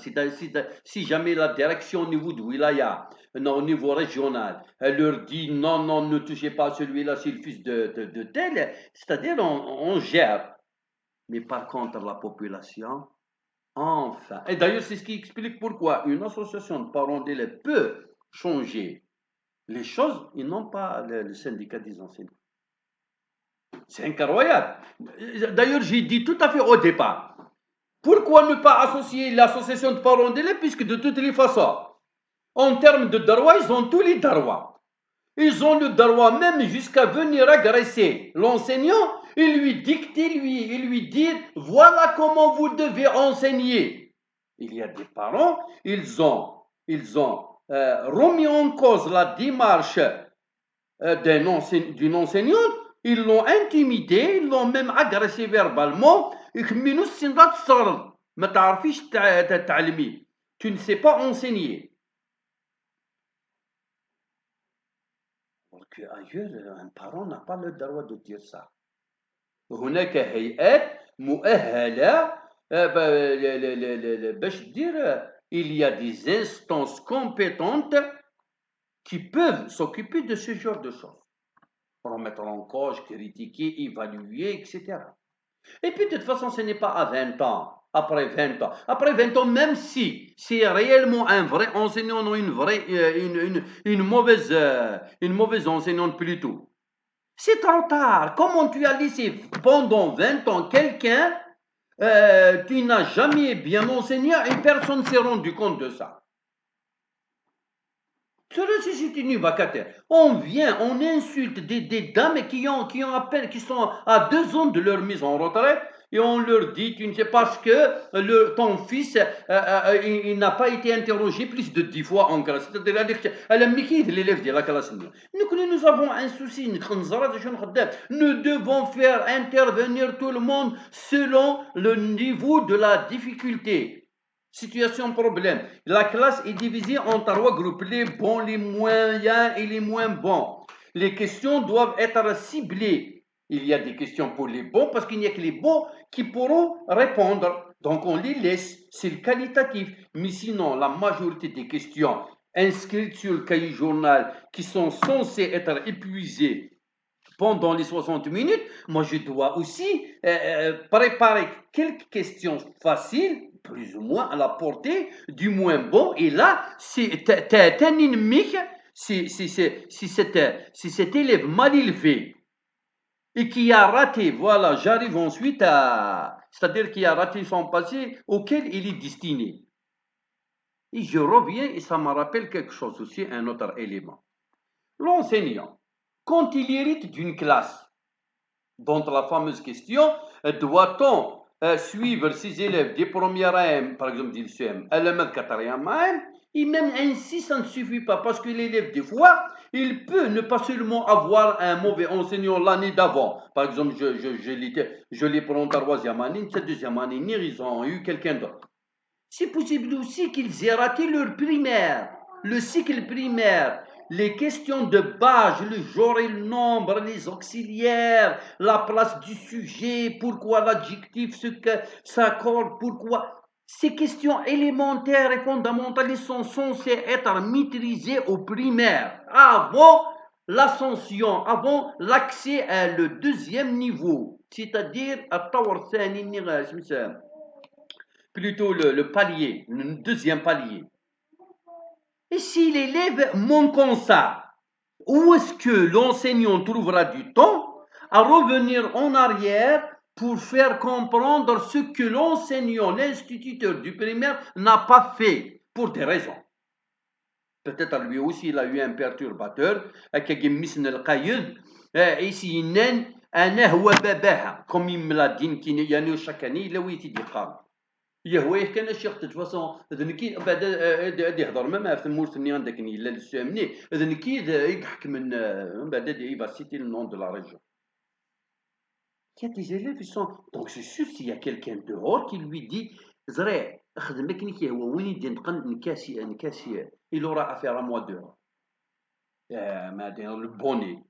si jamais la direction au niveau de Wilaya, non, au niveau régional, elle leur dit non, non, ne touchez pas à celui-là, c'est le fils de tel, c'est-à-dire on gère. Mais par contre, la population, enfin. Et d'ailleurs, c'est ce qui explique pourquoi une association de parents d'élèves peut changer les choses, ils n'ont pas le syndicat des enseignants. C'est incroyable. D'ailleurs, j'ai dit tout à fait au départ, pourquoi ne pas associer l'association de parents d'élèves, puisque de toutes les façons, en termes de droits, ils ont tous les droits. Ils ont le droit même jusqu'à venir agresser l'enseignant et lui dicter, et lui dire voilà comment vous devez enseigner. Il y a des parents, ils ont remis en cause la démarche d'une enseignante, ils l'ont intimidé, ils l'ont même agressé verbalement. Tu ne sais pas enseigner. Ailleurs, un parent n'a pas le droit de dire ça. هناك هيئات مؤهلة باش dire il y a des instances compétentes qui peuvent s'occuper de ce genre de choses. remettre en cause, critiquer, évaluer, etc. Et puis, de toute façon, ce n'est pas à 20 ans. Après 20 ans. Après 20 ans, même si c'est réellement un vrai enseignant ou une mauvaise enseignante plutôt, c'est trop tard. Comment tu as laissé pendant 20 ans quelqu'un qui n'a jamais bien enseigné et personne ne s'est rendu compte de ça? Cela, c'est une vacataire. On vient, on insulte des dames qui ont à peine, qui sont à 2 ans de leur mise en retraite, et on leur dit, tu ne sais parce que ton fils, il n'a pas été interrogé plus de 10 fois en classe. C'est-à-dire que l'élève de la classe. Nous avons un souci. Nous devons faire intervenir tout le monde selon le niveau de la difficulté. Situation problème. La classe est divisée en 3 groupes, les bons, les moyens et les moins bons. Les questions doivent être ciblées. Il y a des questions pour les bons parce qu'il n'y a que les bons qui pourront répondre. Donc on les laisse, c'est le qualitatif. Mais sinon, la majorité des questions inscrites sur le cahier journal qui sont censées être épuisées pendant les 60 minutes, moi je dois aussi préparer quelques questions faciles, plus ou moins à la portée du moins bon. Et là, c'est un ennemi, si cet élève mal élevé et qui a raté, voilà, j'arrive ensuite à, c'est-à-dire qui a raté son passé auquel il est destiné. Et je reviens et ça me rappelle quelque chose aussi, un autre élément. L'enseignant, quand il hérite d'une classe, dont la fameuse question, doit-on suivre ses élèves des premières AM, par exemple du CM, à la quatrième AM, et même ainsi, ça ne suffit pas, parce que l'élève, des fois, il peut ne pas seulement avoir un mauvais enseignant l'année d'avant. Par exemple, je les prends en troisième année, cette deuxième année, ils ont eu quelqu'un d'autre. C'est possible aussi qu'ils aient raté leur primaire, le cycle primaire, les questions de base, le genre et le nombre, les auxiliaires, la place du sujet, pourquoi l'adjectif s'accorde, pourquoi. Ces questions élémentaires et fondamentales sont censées être maîtrisées au primaire, avant l'ascension, avant l'accès à le deuxième niveau, c'est-à-dire à Tower plutôt le palier, le deuxième palier. Et si l'élève manque en ça, où est-ce que l'enseignant trouvera du temps à revenir en arrière pour faire comprendre ce que l'enseignant, l'instituteur du primaire n'a pas fait pour des raisons? Peut-être lui aussi, il a eu un perturbateur, comme il me l'a dit, chaque année, il a été يهويه كان الشيخ de toute façon ذنكي بعد يهضر ما في مورثني عندك لا السامني ذنكي يضحك من بعد il va citer le nom de la région. Il y a des élèves qui sont donc c'est sûr s'il y a quelqu'un dehors qui lui dit زرع خدمك نكي هو وين يدي نكاسي il aura affaire à moi dehors. Le bonnet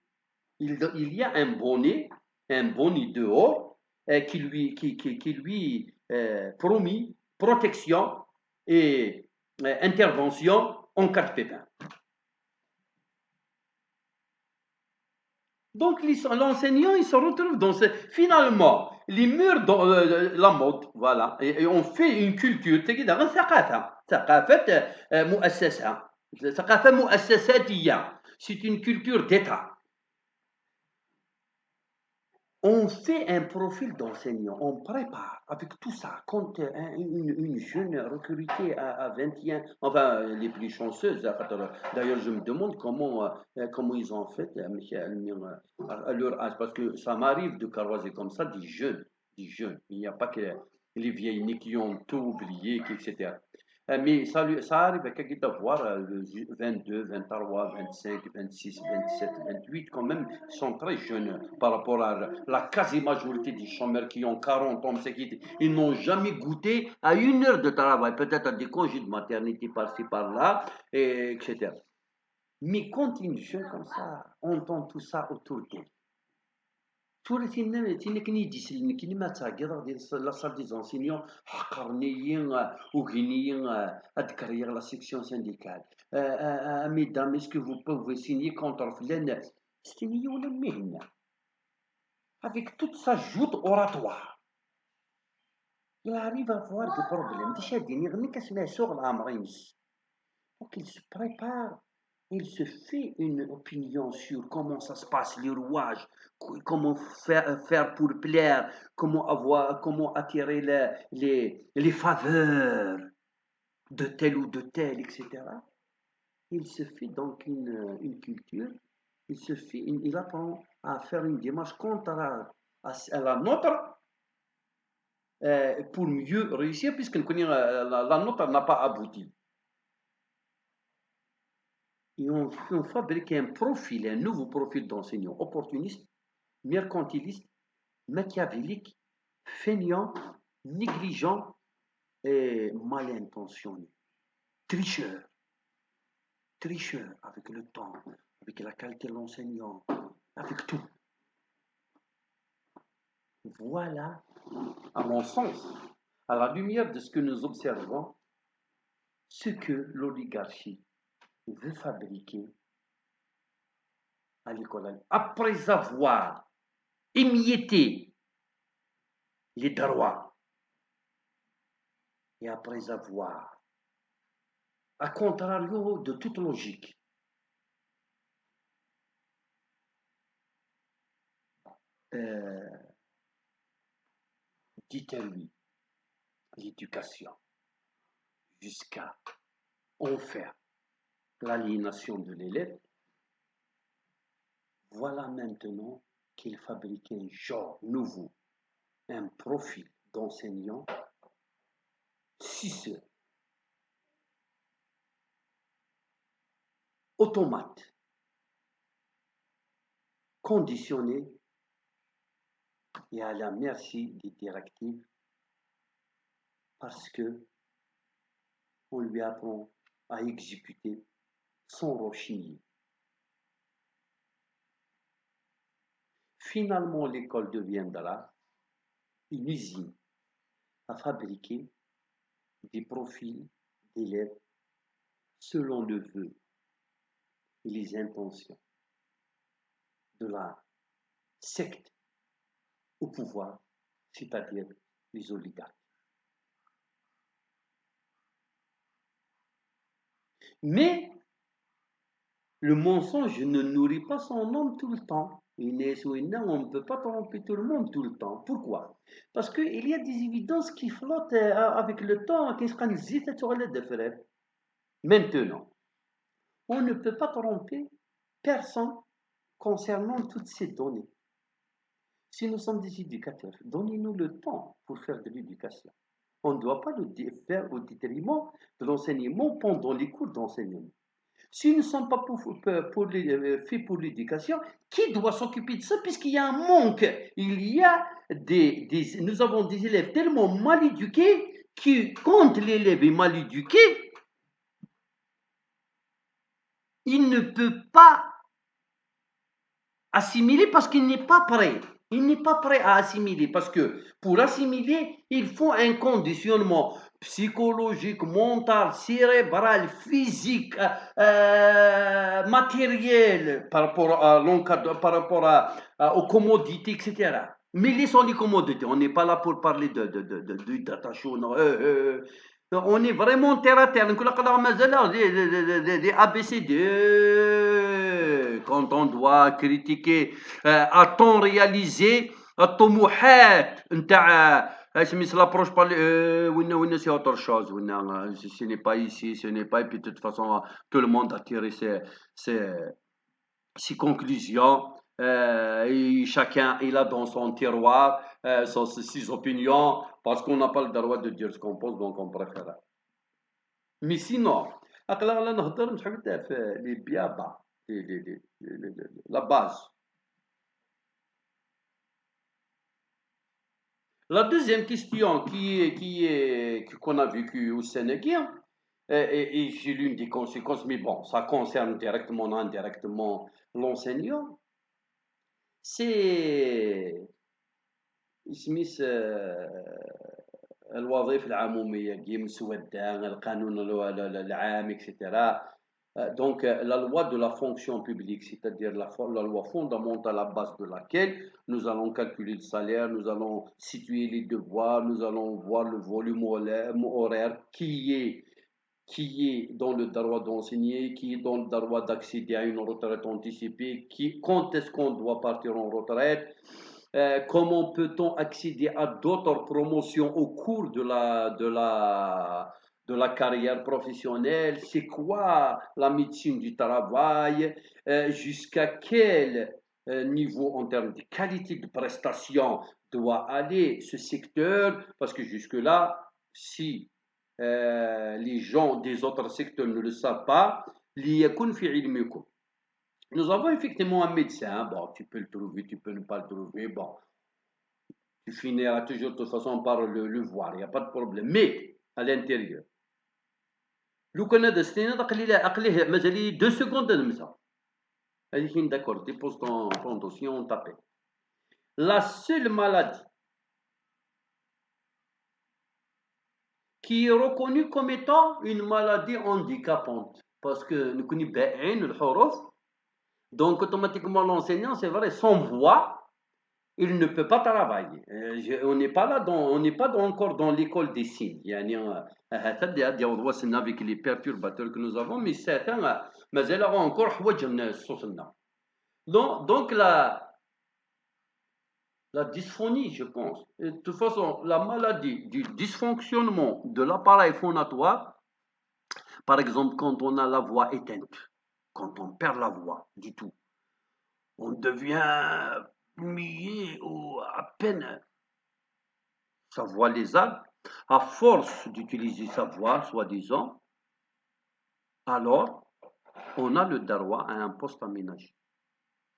il y a un bonnet dehors qui lui promis protection et intervention en cas de pépin. Donc l'enseignant, il se retrouve dans ce... Finalement, les murs dans la mode, voilà, et on fait une culture, c'est une culture d'État. On fait un profil d'enseignant, on prépare avec tout ça. Quand une jeune recrutée à 21, enfin les plus chanceuses, d'ailleurs je me demande comment ils ont fait à leur âge, parce que ça m'arrive de croiser comme ça des jeunes. Il n'y a pas que les vieilles nés qui ont tout oublié, etc. Mais ça arrive à quelqu'un d'avoir 22, 23, 25, 26, 27, 28, quand même, ils sont très jeunes par rapport à la quasi-majorité des chômeurs qui ont 40 ans, ils n'ont jamais goûté à 1 heure de travail, peut-être à des congés de maternité par-ci, par-là, etc. Mais quand une jeune comme ça entend tout ça autour d'elle, ثورة كني ديسلني كني ما تعقير ديال لا صال دي زونسينيون حقرنيين وغنيين ادكرير لا سيكسيون syndicale mesdames est-ce que vous pouvez signer contre فلان ستينية ولا مهنة avec toute sa joute oratoire. Il arrive à avoir des problèmes. دي شادين يغني كاسمها شغل عمرينس. Donc il se prépare, il se fait une opinion sur comment ça se passe, les rouages, comment faire pour plaire, comment attirer les faveurs de tel ou de tel, etc. Il se fait donc une culture, il apprend à faire une démarche contraire à la nôtre pour mieux réussir, puisque la nôtre n'a pas abouti. Et on fabrique un profil, un nouveau profil d'enseignant opportuniste, mercantiliste, machiavélique, feignant, négligent et mal intentionné. Tricheur, tricheur avec le temps, avec la qualité de l'enseignant, avec tout. Voilà, à mon sens, à la lumière de ce que nous observons, ce que l'oligarchie veut fabriquer à l'école. Après avoir émietté les droits et après avoir, à contrario de toute logique, détruit l'éducation jusqu'à en faire l'aliénation de l'élève, voilà maintenant qu'il fabrique un genre nouveau, un profil d'enseignant suceur, automate, conditionné et à la merci des directives parce que on lui apprend à exécuter sans rechigner. Finalement, l'école deviendra une usine à fabriquer des profils d'élèves selon le vœu et les intentions de la secte au pouvoir, c'est-à-dire les oligarques. Mais le mensonge ne nourrit pas son homme tout le temps. Inès ou Ina, on ne peut pas tromper tout le monde tout le temps. Pourquoi? Parce qu'il y a des évidences qui flottent avec le temps, qui se sur les deux frères. Maintenant, on ne peut pas tromper personne concernant toutes ces données. Si nous sommes des éducateurs, donnez-nous le temps pour faire de l'éducation. On ne doit pas le faire au détriment de l'enseignement pendant les cours d'enseignement. Si nous ne sommes pas faits pour l'éducation, qui doit s'occuper de ça puisqu'il y a un manque? Il y a nous avons des élèves tellement mal éduqués que quand l'élève est mal éduqué, il ne peut pas assimiler parce qu'il n'est pas prêt. Il n'est pas prêt à assimiler parce que pour assimiler, il faut un conditionnement psychologique, mental, cérébral, physique, matériel par rapport à l'encadrement, par rapport aux commodités, etc. Mais laissons les commodités. On n'est pas là pour parler de data show. Non. On est vraiment terre à terre. Des ABCD. Quand on doit critiquer à temps réalisé, الطموحات نتاع سميت l'approche par وين c'est autre chose وين ce n'est pas ici, ce n'est pas, et puis de toute façon tout le monde a tiré ses conclusions. Et chacun il a dans son tiroir ses opinions parce qu'on n'a pas le droit de dire ce qu'on pense, donc on préfère. Mais sinon, أقلا نهضر نحب في les بيابا la base. La deuxième question qu'on a vécue au Sénégal, et c'est l'une des conséquences, mais bon, ça concerne directement ou indirectement l'enseignant, c'est سميت الوظائف العمومية كي مسودة القانون العام etc. La loi de la fonction publique, c'est-à-dire la loi fondamentale à base de laquelle nous allons calculer le salaire, nous allons situer les devoirs, nous allons voir le volume horaire qui est dans le droit d'enseigner, qui est dans le droit d'accéder à une retraite anticipée, quand est-ce qu'on doit partir en retraite, comment peut-on accéder à d'autres promotions au cours de la carrière professionnelle, c'est quoi la médecine du travail, jusqu'à quel niveau en termes de qualité de prestation doit aller ce secteur, parce que jusque-là, si les gens des autres secteurs ne le savent pas, ليكن في علمكم. Nous avons effectivement un médecin, bon, tu peux le trouver, tu peux ne pas le trouver, bon, tu finiras toujours de toute façon par le voir, il n'y a pas de problème. Mais à l'intérieur, لو كان هذا ستينا عقليه مازال 2 secondes نمسها. هذيك d'accord, dépose ton dossier, on t'appelle. La seule maladie qui est reconnue comme étant une maladie handicapante, parce que nous connaissons bien le horof, donc automatiquement l'enseignant, c'est vrai, sans voix, il ne peut pas travailler. On n'est pas là on n'est pas encore dans l'école des signes. Avec les perturbateurs que nous avons, mais certains, mais elles ont encore donc la dysphonie, je pense. Et de toute façon, la maladie du dysfonctionnement de l'appareil phonatoire, par exemple, quand on a la voix éteinte, quand on perd la voix du tout, on devient muet ou à peine sa voix lézarde, à force d'utiliser sa voix, soi-disant, alors on a le droit à un poste aménagé.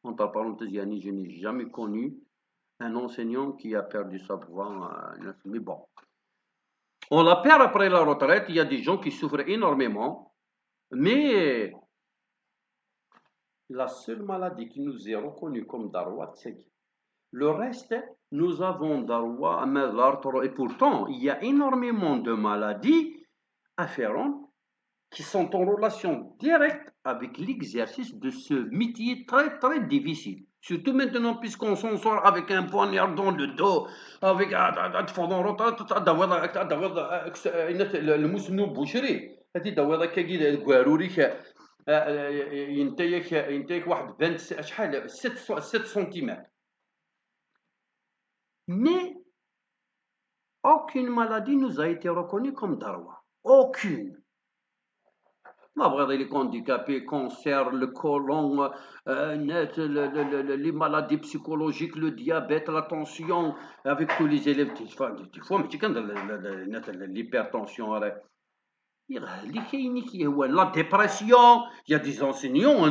Entre parenthèses, Yanni, je n'ai jamais connu un enseignant qui a perdu sa voix, mais bon. On la perd après la retraite, il y a des gens qui souffrent énormément, mais la seule maladie qui nous est reconnue comme darwa, c'est le reste, nous avons darwa, et pourtant, il y a énormément de maladies afférentes qui sont en relation directe avec l'exercice de ce métier très très difficile. Surtout maintenant, puisqu'on s'en sort avec un poignard dans le dos, avec le moussenou boucherie. هذه دواء كي قاروري ينتيك واحد 20 شحال 7 سنتيمتر. Mais aucune maladie nous a été reconnue comme darwa. Aucune. Les handicapés, cancer, le côlon, les maladies psychologiques, le diabète, la tension, avec tous les élèves, des fois, mais l'hypertension, la dépression, il y a des enseignants,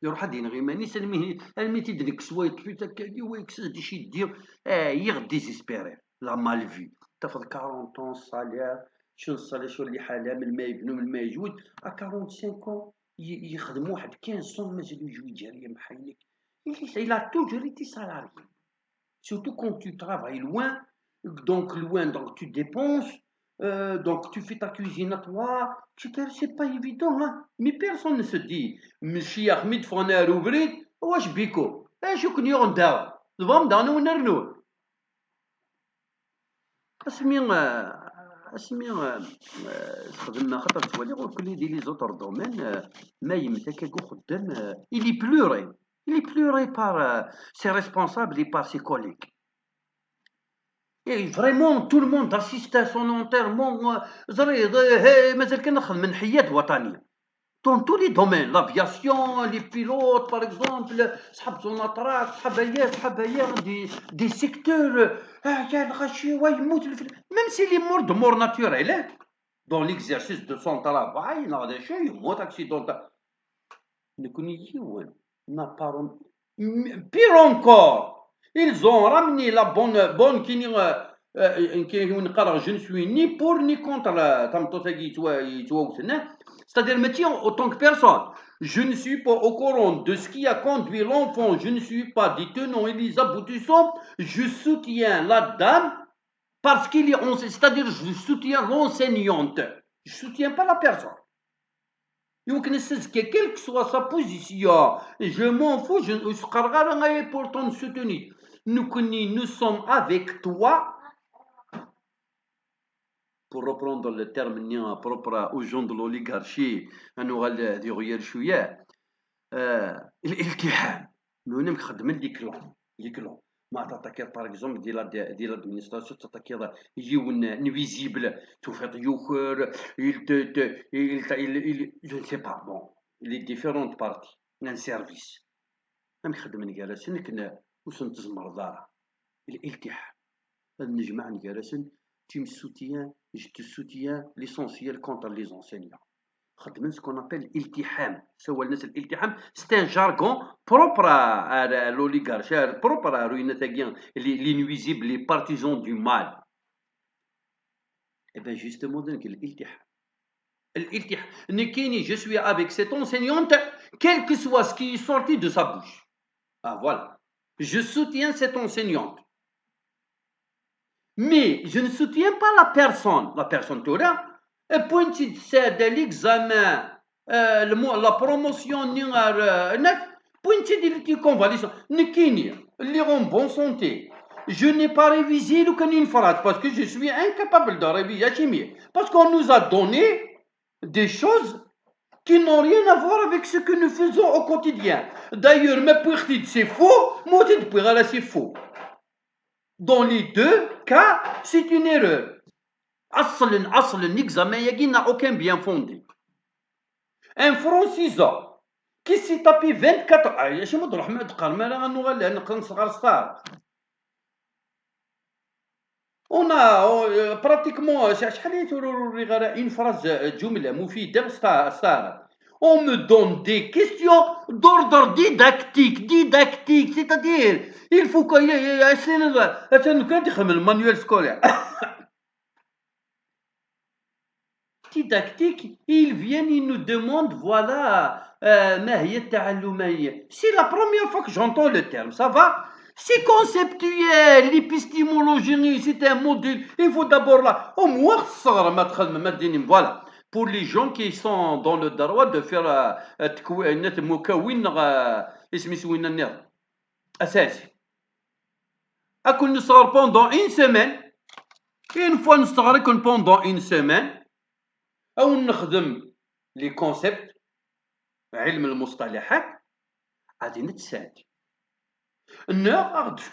يروح هاد ينغيماني سلميه الميتي ديك سوايط في تكادي ويكسس دي شي دير ديزيسبيري لا مال في تاخذ 40 ans salaire شنو الصالير شنو اللي حالها من ما يبنوا من ما يجود 45 ans يخدموا واحد 15 مازال يجوا جاريه محايلك il a toujours été salarié surtout quand tu travailles loin donc tu dépenses donc tu fais ta cuisine à toi, c'est pas évident, hein. Mais personne ne se dit, Monsieur Ahmed Foner ouvrit, واش بيكو؟ شو كن يغنداو؟ ضبام دانو ونرنو. اسمي خدمنا خاطر تولي كل يدير لي زوتر دومين ما يمتك خدام il est pleuré par ses responsables et par ses collègues. Et vraiment, tout le monde assiste à son enterrement. Dans tous les domaines, l'aviation, les pilotes, par exemple, des secteurs, même s'il est mort de mort naturelle, dans l'exercice de son travail, il a des choses, il est mort accidentel. Pire encore, ils ont ramené la bonne qui je ne suis ni pour ni contre c'est-à-dire en tant que personne je ne suis pas au courant de ce qui a conduit l'enfant, je ne suis pas des tenants et des aboutissants, je soutiens la dame Parce qu'il est, c'est-à-dire je soutiens l'enseignante, je ne soutiens pas la personne. Quelle que soit sa position, je m'en fous, je suis pour ton soutenir. Nous sommes avec toi, pour reprendre le terme propre aux gens de l'oligarchie, nous allons dire شوية الالتحام. nous خدمين لي كلون ما تتكير باغ اكزومبل ديال l'administration تتكير يجيو نفيزيبل توفيق يوخر je ne sais pas bon les différentes parties un service خدمين جالسين كنا وسن تزمر دارا الالتحام نجمع نجالسين tu me soutiens je te soutiens l'essentiel contre les enseignants خدمين ce qu'on appelle التحام سوى الناس الالتحام c'est un jargon propre à l'oligarchie propre à les nuisibles les partisans du mal et bien justement donc الالتحام Nekini, je suis avec cette enseignante quel que soit ce qui est sorti de sa bouche. Ah voilà, je soutiens cette enseignante mais je ne soutiens pas la personne Torah pointé de l'examen la promotion pointé de convalidation Nekini, les en bonne santé. Je n'ai pas révisé une phrase parce que je suis incapable de réviser parce qu'on nous a donné des choses qui n'ont rien à voir avec ce que nous faisons au quotidien. D'ailleurs, ma petite c'est faux, moi c'est faux. Dans les deux cas, c'est une erreur. أصل examen يجي n'a aucun bien fondé. Un francisant qui s'est tapé 24 heures, يا شي مضر أحمد قال لا نغلى نقرن صغار ستار. On a pratiquement une phrase جملة مفيدة ستار. On me donne des questions d'ordre didactique, c'est-à-dire il faut qu'il y ait un manuel scolaire. Didactique, ils viennent, ils nous demandent, voilà, c'est la première fois que j'entends le terme, ça va? C'est conceptuel, l'épistémologie, c'est un modèle, il faut d'abord là, au moins, voilà. Pour les gens qui sont dans le droit de faire أساسي. أكون نصغر pendant une semaine, une fois نصغر pendant une semaine, أو نخدم لي كونسيبت علم المصطلحات غادي نتسالي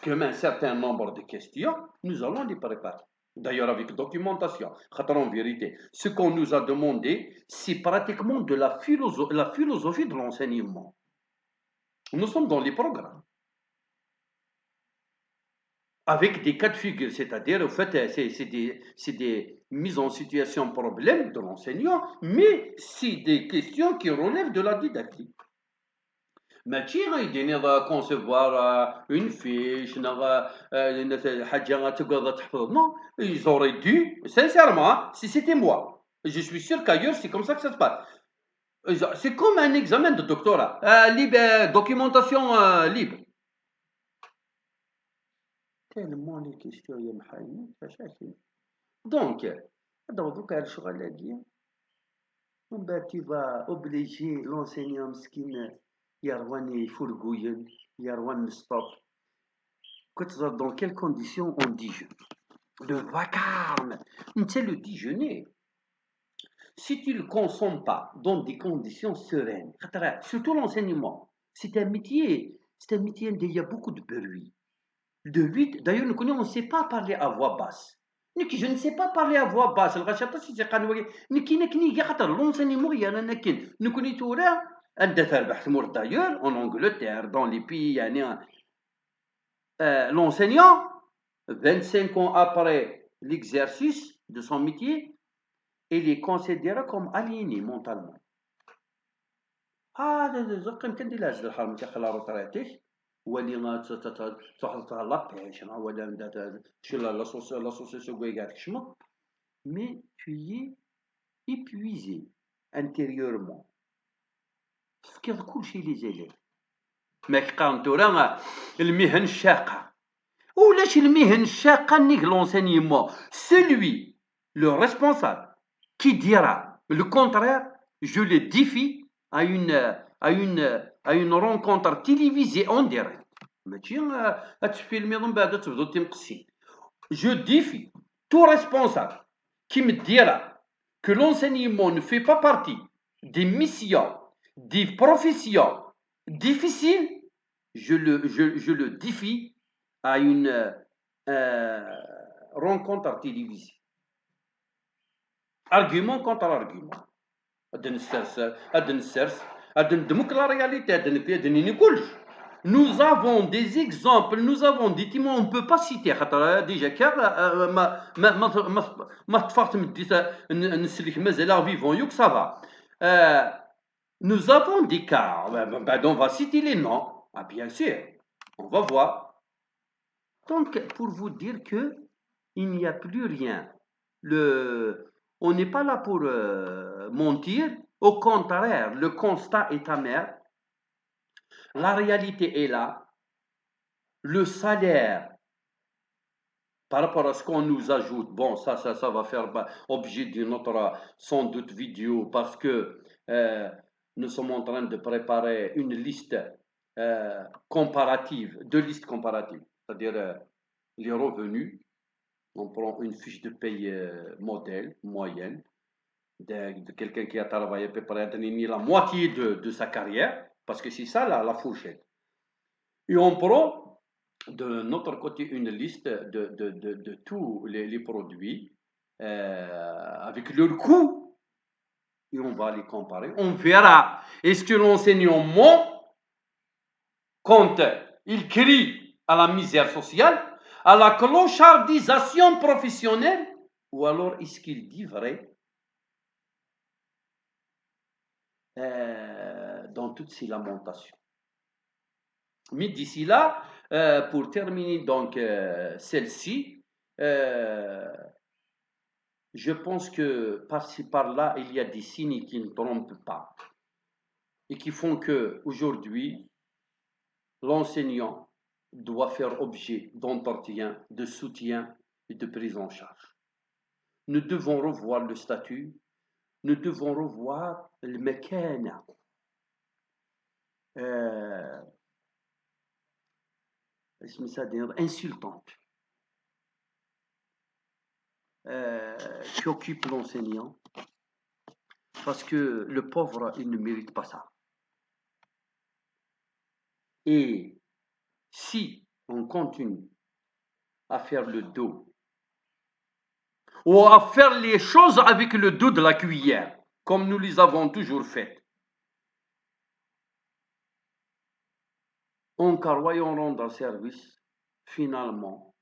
comme un certain nombre de questions nous allons les préparer d'ailleurs avec documentation en vérité ce qu'on nous a demandé c'est pratiquement de la philosophie de l'enseignement nous sommes dans les programmes avec des cas de figure, c'est-à-dire, au fait, c'est des mises en situation problème de l'enseignant, mais c'est des questions qui relèvent de la didactique. Mais il va concevoir une fiche, non, ils auraient dû, sincèrement, si c'était moi, je suis sûr qu'ailleurs, c'est comme ça que ça se passe. C'est comme un examen de doctorat, documentation libre. Tellement les questions يا محايد فشاكل دونك دوك على الشغل هادي ومن بعد tu vas obliger l'enseignant مسكين يروان يفرقوين يروان ستوب كتظهر dans quelles conditions on déjeune le vacarme c'est le déjeuner si tu le consommes pas dans des conditions sereines surtout l'enseignement c'est un métier où il y a beaucoup de bruit de 8, d'ailleurs, on ne sait pas parler à voix basse. Je ne sais pas parler à voix basse. L'enseignement, il y a un d'ailleurs, en Angleterre, dans les pays, l'enseignant, 25 ans après l'exercice de son métier, il est considéré comme aliéné mentalement. Ah, ولي تهلا بيش ولا l'association قاعد كشما mais tu es épuisé intérieurement تفكر كل شيء لي زيلي ما كان تورا المهن الشاقة ولاش المهن الشاقة نيك l'enseignement celui le responsable qui dira le contraire je le défie à une rencontre télévisée en direct ماشي تفيلمي من بعد تبداو تنقسي je défie tout responsable qui me dira que l'enseignement ne fait pas partie des missions, des professions difficiles, je le défie à une rencontre télévisée. Argument contre argument. La réalité, nous avons des exemples, nous avons des témoins, on ne peut pas citer. Déjà, ça va. Nous avons des cas, on va citer les noms. Ah, bien sûr, on va voir. Donc, pour vous dire que il n'y a plus rien. On n'est pas là pour mentir. Au contraire, le constat est amer. La réalité est là. Le salaire, par rapport à ce qu'on nous ajoute, bon, ça va faire objet d'une autre, sans doute, vidéo, parce que nous sommes en train de préparer une liste comparative, deux listes comparatives, c'est-à-dire les revenus. On prend une fiche de paye modèle, moyenne, de quelqu'un qui a travaillé à peu près la moitié de sa carrière, parce que c'est ça la fourchette. Et on prend de notre côté une liste de tous les produits avec leur coût, et on va les comparer. On verra, est-ce que l'enseignant ment quand il crie à la misère sociale, à la clochardisation professionnelle, ou alors est-ce qu'il dit vrai dans toutes ces lamentations. Mais d'ici là, pour terminer donc celle-ci, je pense que par-ci par-là, il y a des signes qui ne trompent pas et qui font que aujourd'hui, l'enseignant doit faire objet d'entretien, de soutien et de prise en charge. Nous devons revoir le statut, nous devons revoir le mécanique. Insultante qui occupe l'enseignant parce que le pauvre, il ne mérite pas ça. Et si on continue à faire le dos ou à faire les choses avec le dos de la cuillère, comme nous les avons toujours faites, en croyant rendre service, finalement,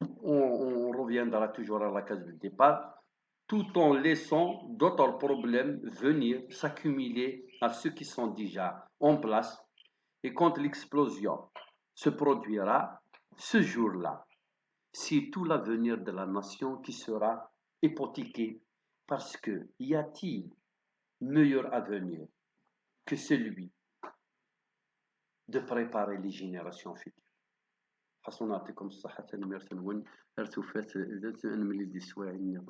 on reviendra toujours à la case de départ, tout en laissant d'autres problèmes venir s'accumuler à ceux qui sont déjà en place. Et quand l'explosion se produira, ce jour-là, c'est tout l'avenir de la nation qui sera hypothéqué, parce que y a-t-il meilleur avenir que celui de préparer les générations futures. حسن يعطيكم الصحة. تنمير تنون ارتفات من اللي دي سواعي